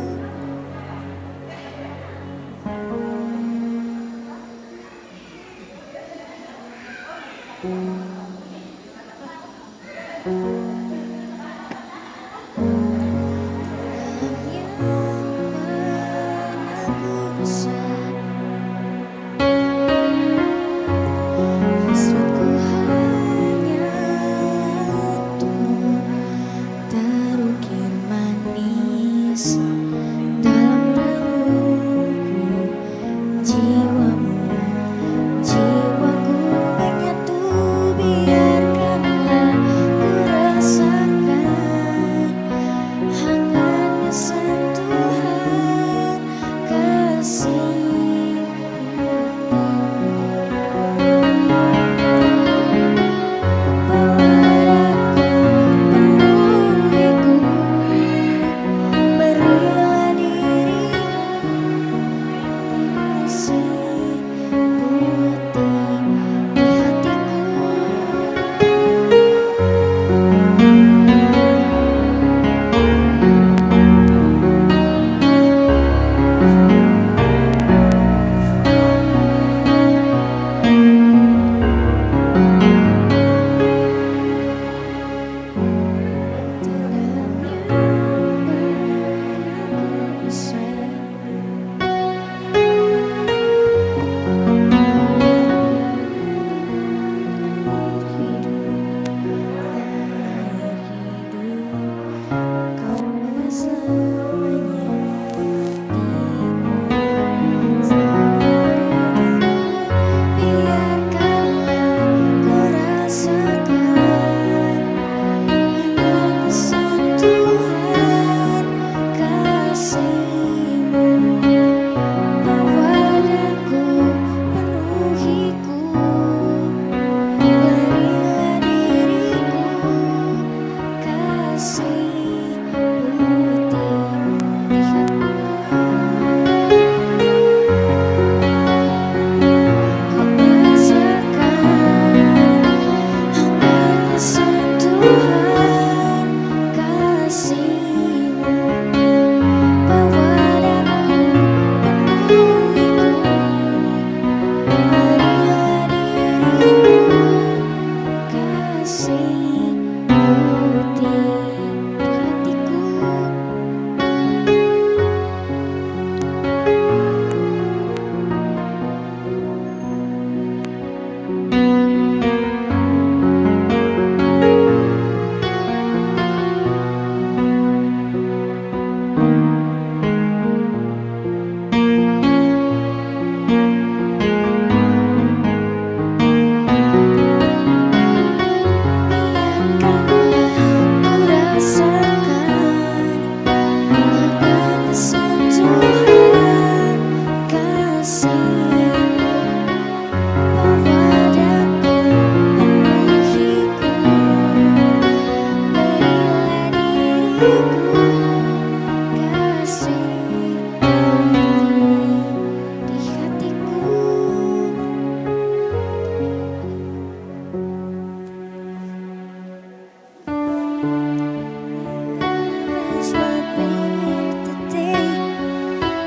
Hasratku hanya untukmu, terukir manis dalam relungku, jiwamu, jiwaku menyatu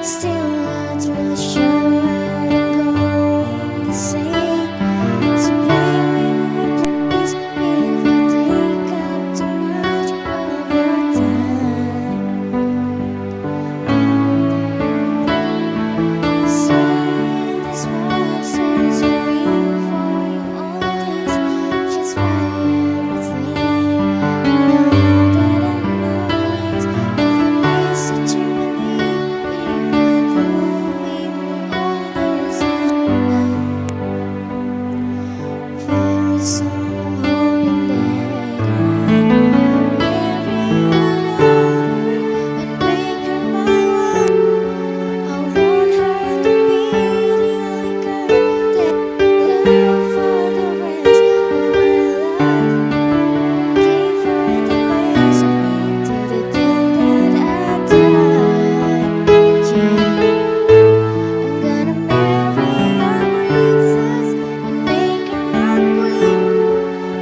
still not really sure what I'm going to say. So baby, please, if I take up too much of your time, say this word says you're in for you all this, just my everything. Know that I'm always such a relief, even though we were always very soon. I'm hoping that I'll marry and make her my wife. I want her to be the only girl that I love for the rest of my life. Gave her the best of me till the day that I die. Yeah, I'm gonna marry a princess and make her my queen.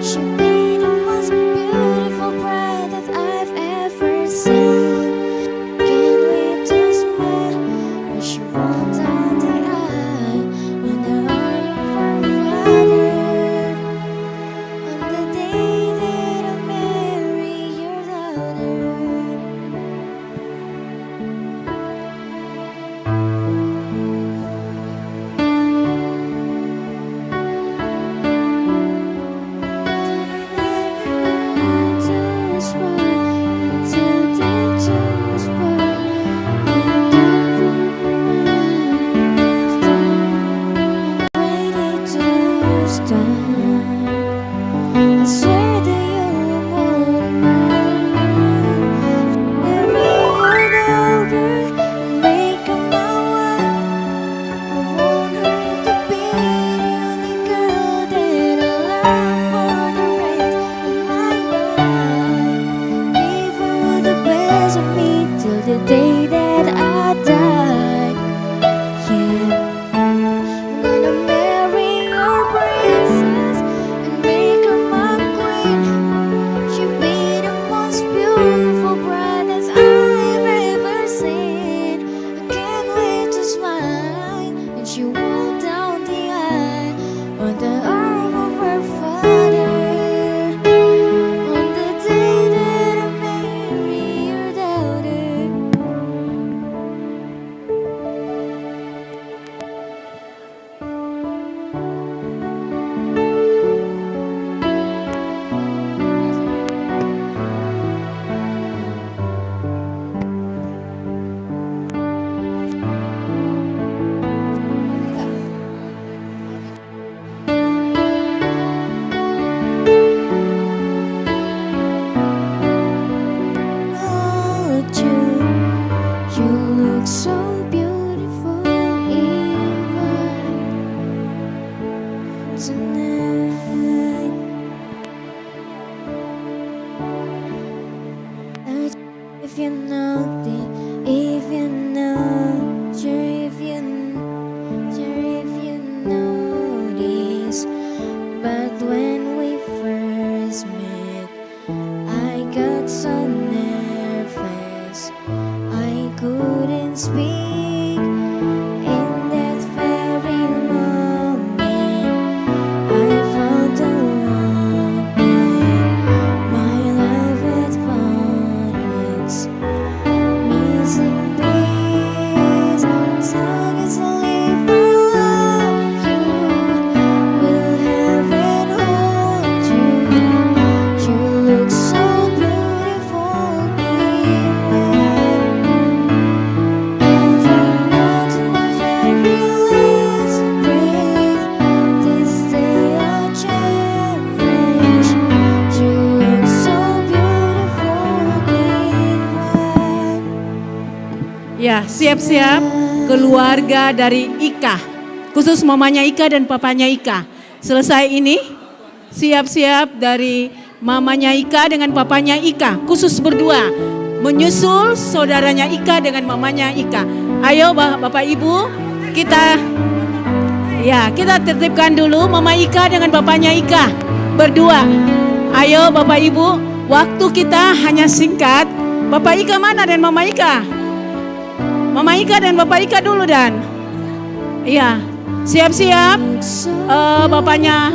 She'll be the most beautiful bride that I've ever seen. Can't wait to smile when she walks down the aisle on the arm of her father. On the day that I marry your daughter. I swear that you are more than mine. Every older make her my wife. I want her to be the only girl that I love for the rest of my life. Give her the best of me till the day that I die. Yeah, I'm gonna marry your princess and make her my queen. She'll be the most beautiful bride that I've ever seen. I can't wait to smile when she walks down the aisle on the arm of her father. On the day that I marry your daughter. Oh, you look so beautiful in white tonight. If you know this, but when we first met, I got so nervous I couldn't speak. In that very moment, I found the one my life had found. It's missing this song is only for love. You will have it hold you. You look so beautiful in white. Every note in my very last breath, this day I'll cherish. You look so beautiful in white. Ya, siap-siap keluarga dari Ika. Khusus mamanya Ika dan papanya Ika. Selesai ini, siap-siap dari mamanya Ika dengan papanya Ika. Khusus berdua, menyusul saudaranya Ika dengan mamanya Ika. Ayo Bapak Ibu, kita tertibkan dulu Mama Ika dengan papanya Ika. Berdua. Ayo Bapak Ibu, waktu kita hanya singkat. Bapak Ika mana dan Mama Ika? Mama Ika dan Bapak Ika dulu dan. Iya, siap-siap. Bapaknya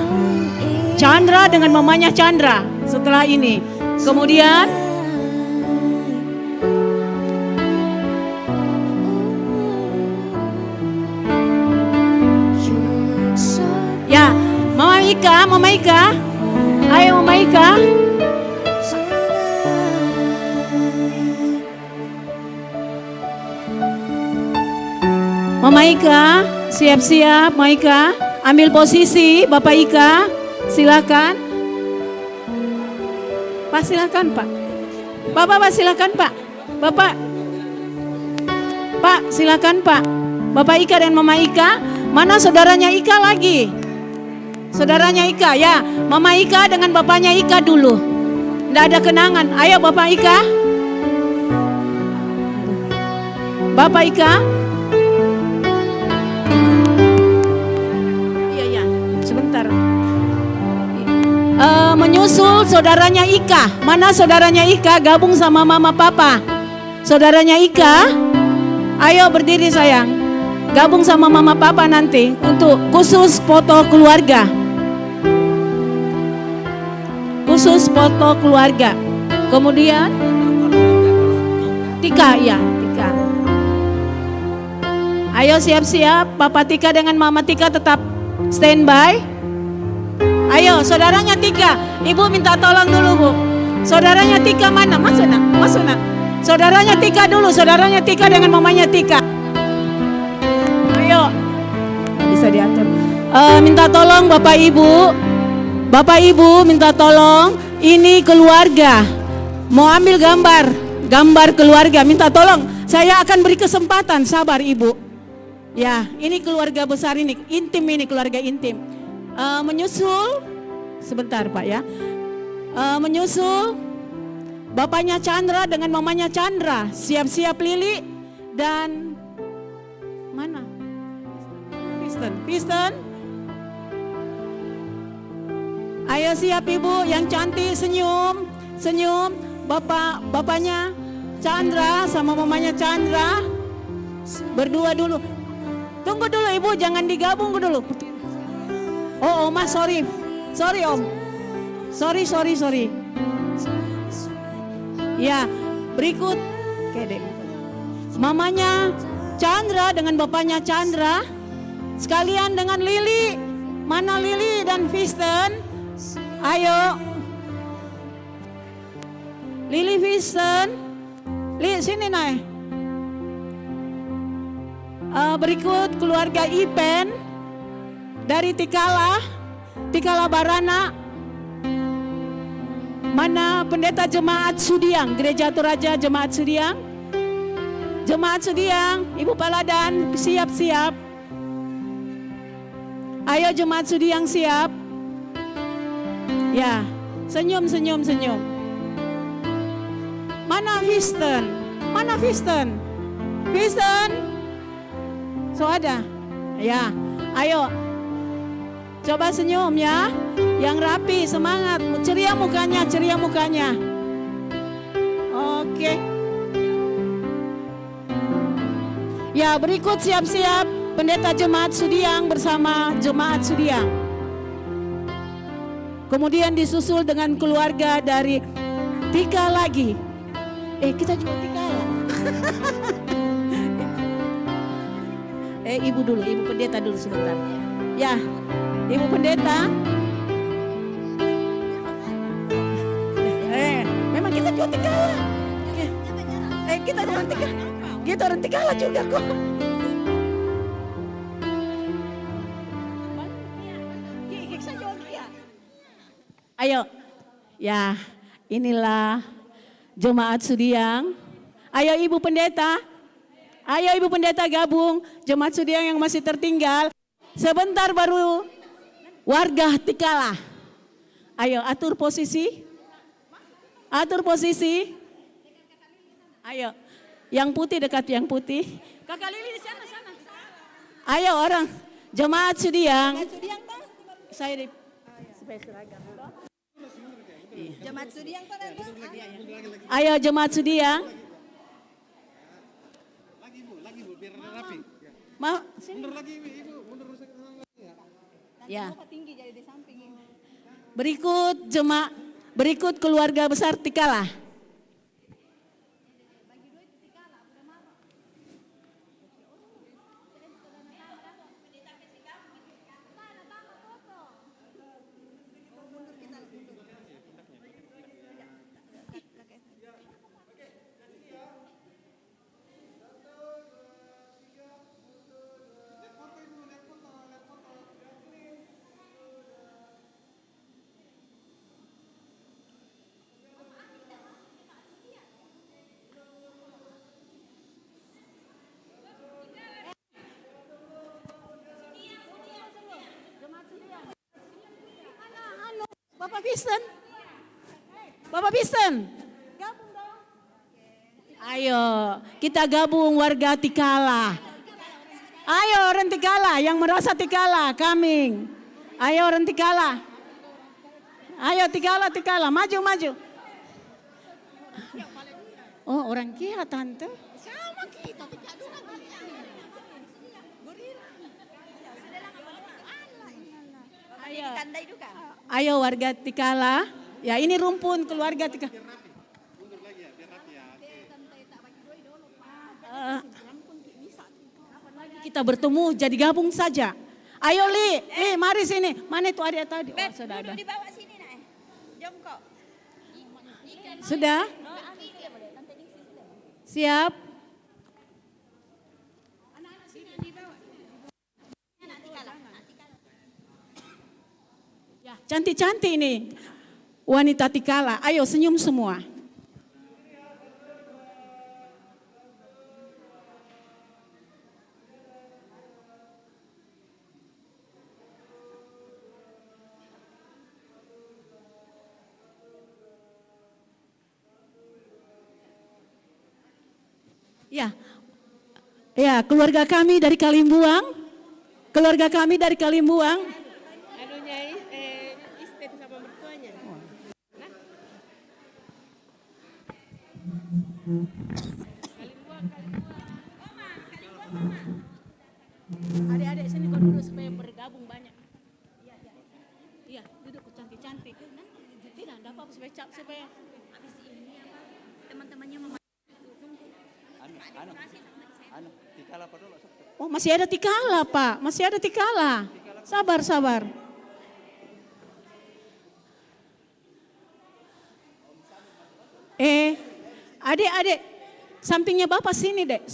Chandra dengan mamanya Chandra setelah ini. Kemudian ya, Mama Ika. Ayo Mama Ika. Mama Ika, siap-siap Mama Ika. Ambil posisi Bapak Ika, silakan. Pak silakan Pak. Bapak silakan Pak. Bapak silakan Pak. Bapak Ika dan Mama Ika. Mana saudaranya Ika lagi? Saudaranya Ika ya. Mama Ika dengan bapaknya Ika dulu. Tidak ada kenangan. Ayo Bapak Ika. Bapak Ika. Iya. Sebentar. Menyusul saudaranya Ika. Mana saudaranya Ika gabung sama mama papa? Saudaranya Ika. Ayo berdiri sayang. Gabung sama mama papa nanti untuk khusus foto keluarga. Khusus foto keluarga. Kemudian Tika ya, Tika. Ayo siap-siap, Papa Tika dengan Mama Tika tetap standby. Ayo saudaranya Tika, Ibu minta tolong dulu Bu. Saudaranya Tika mana? Masuk nak. Saudaranya Tika dulu, saudaranya Tika dengan mamanya Tika. Ayo, bisa diatur. Minta tolong Bapak Ibu minta tolong. Ini keluarga mau ambil gambar keluarga. Minta tolong. Saya akan beri kesempatan. Sabar Ibu. Ya, ini keluarga besar ini, intim ini keluarga intim. Menyusul, sebentar Pak ya. Menyusul bapaknya Chandra dengan mamanya Chandra. Siap-siap Lili dan mana? Kristen. Ayo siap Ibu yang cantik senyum. Bapaknya Chandra sama mamanya Chandra berdua dulu. Tunggu dulu Ibu, jangan digabung dulu. Oh Oma sorry Om. Sorry. Ya, berikut mamanya Chandra dengan bapaknya Chandra sekalian dengan Lili. Mana Lili dan Visten? Ayo Lili Visten. Li sini naik. Berikut keluarga Ipen dari Tikala Barana. Mana pendeta Jemaat Sudiang, Gereja Toraja Jemaat Sudiang. Ibu Paladan siap-siap. Ayo Jemaat Sudiang siap. Ya, senyum. Mana Visten? So ada? Ya, ayo. Coba senyum ya. Yang rapi, semangat. Ceria mukanya. Oke. Ya, berikut siap-siap pendeta Jemaat Sudiang bersama Jemaat Sudiang. Kemudian disusul dengan keluarga dari Tika lagi. Kita juga Tika ya. Ibu dulu, Ibu pendeta dulu sebentar. Ya, Ibu pendeta. Memang kita juga Tika. Kita orang Tika. Kita orang Tika juga kok. Ayo, ya inilah Jemaat Sudiang. Ayo Ibu Pendeta gabung. Jemaat Sudiang yang masih tertinggal. Sebentar baru warga Tikala. Ayo atur posisi. Ayo, yang putih dekat yang putih. Kakak Lili di sana. Ayo orang Jemaat Sudiang. Saya di seragam. Jemaat Sudiang Ayo Jemaat Sudiang. Sini. Ya. Berikut keluarga besar Tikala. Bapak Pisten. Gabung dong. Ayo, kita gabung warga Tikala. Ayo orang Tikala, yang merasa Tikala, coming. Ayo orang Tikala. Ayo Tikala, maju. Oh, orang Kia tante. Sama kita, Ayo warga Tikala. Ya ini rumpun keluarga Tikala. Kita bertemu jadi gabung saja. Ayo Li, mari sini. Mana itu adik tadi? Oh, sudah ada. Dibawa sini nak. Jongkok. Sudah? Siap? Ya, cantik-cantik nih. Wanita Tikala, ayo senyum semua. Ya, keluarga kami dari Kalimbuang. Isten sama mertuanya. Adik-adik sini kau duduk supaya bergabung banyak. Iya, duduk cantik-cantik. Tidak, ada apa-apa supaya Habis ini apa? Teman-temannya Tikala apa dulu? Oh, masih ada Tikala, Pak. Masih ada Tikala. Sabar. Adik-adik, sampingnya Bapak sini, Dek,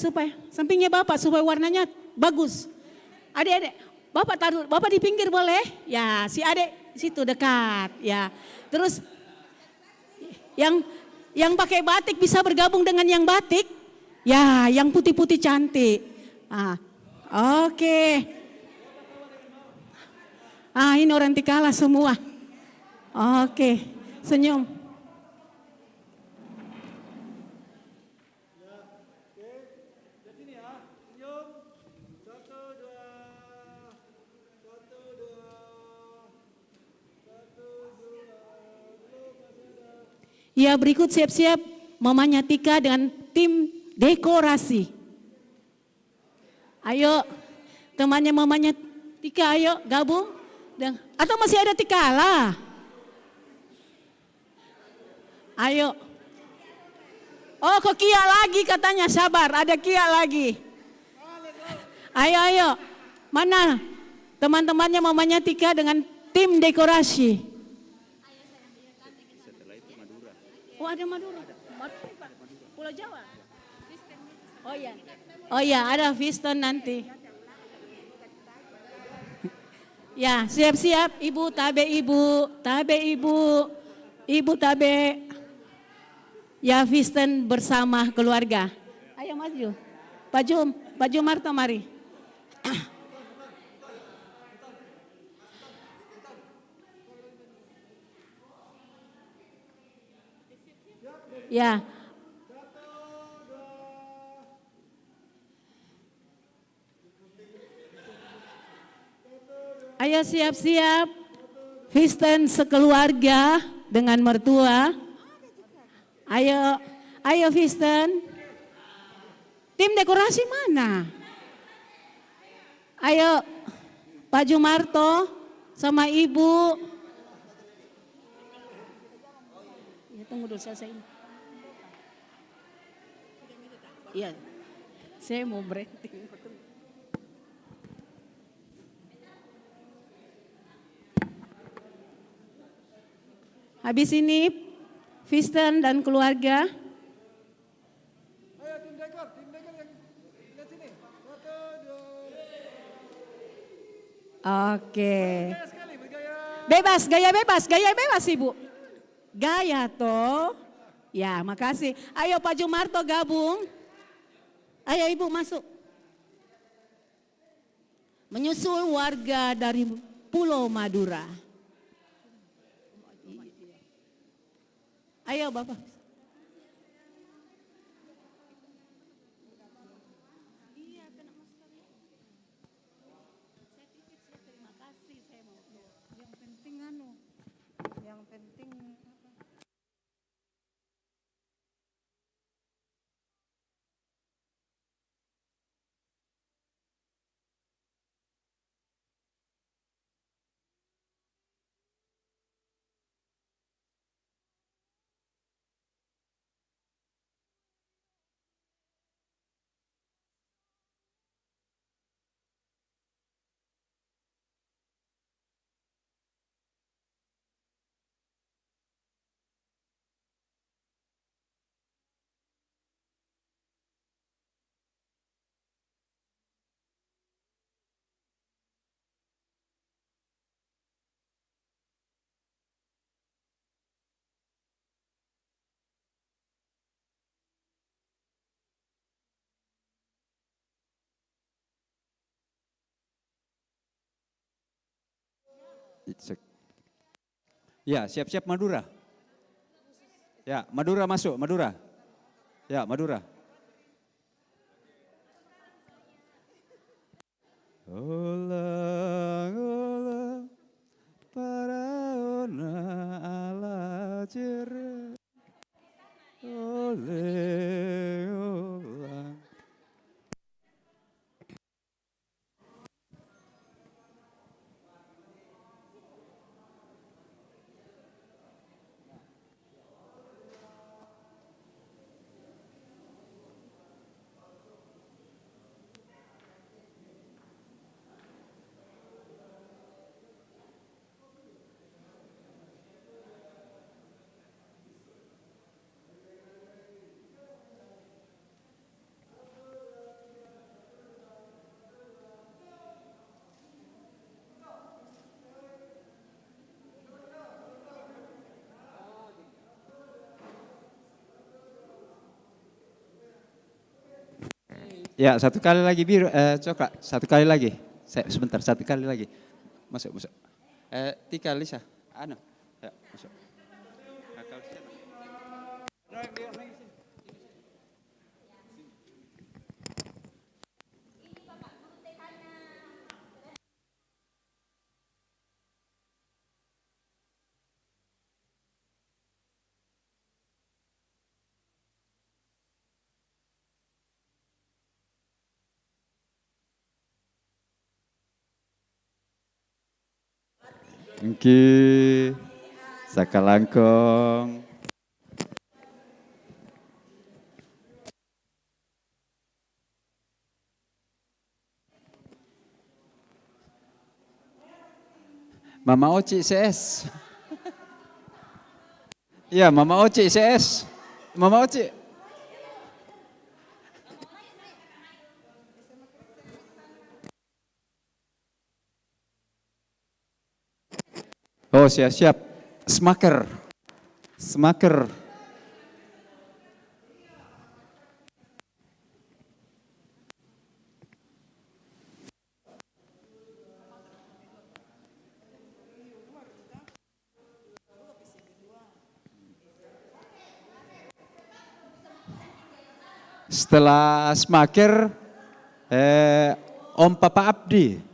sampingnya Bapak supaya warnanya bagus. Adik-adik, Bapak di pinggir boleh? Ya, si adik situ dekat, ya. Terus yang pakai batik bisa bergabung dengan yang batik. Ya, yang putih-putih cantik. Oke. Ini orang Tikala semua. Oke, senyum. Ya, berikut siap-siap mamanya Tika dengan tim dekorasi. Ayo, temannya mamanya Tika, ayo gabung. Atau masih ada Tikala? Ayo. Oh, kok Kia lagi katanya, sabar, ada Kia lagi. Ayo. Mana teman-temannya mamanya Tika dengan tim dekorasi? Oh, ada Madura. Pulau Jawa. Oh iya, ada Visten nanti. Ya, siap-siap Ibu tabe. Ibu tabe. Ya, Visten bersama keluarga. Ayo maju. Baju Marta mari. Ya. Ayo siap-siap. Visten sekeluarga dengan mertua. Ayo Visten. Tim dekorasi mana? Ayo, Pak Jumarto sama Ibu. Ya, tunggu dulu selesai ini. Iya, saya mau berhenti. Habis ini, Visten dan keluarga. Oke. Gaya bebas Ibu. Gaya toh. Ya, makasih. Ayo Pak Jumarto gabung. Ayo Ibu masuk. Menyusul warga dari Pulau Madura. Ayo Bapak. Ya, siap-siap Madura. Ya, Madura masuk, Madura. Ya, Madura. Ola, ola, para ona ala jere. Ole, ola. Ya, satu kali lagi biru, coklat, satu kali lagi. Sebentar, satu kali lagi. Masuk, masuk. Tika, Lisa, Ano, ya, masuk. Engki, sakalangkong. Mama Oci CS. Iya, Mama Oci CS. Mama Oci. Oh, siap-siap. Smaker. Smaker. Setelah smaker, Om Papa Abdi.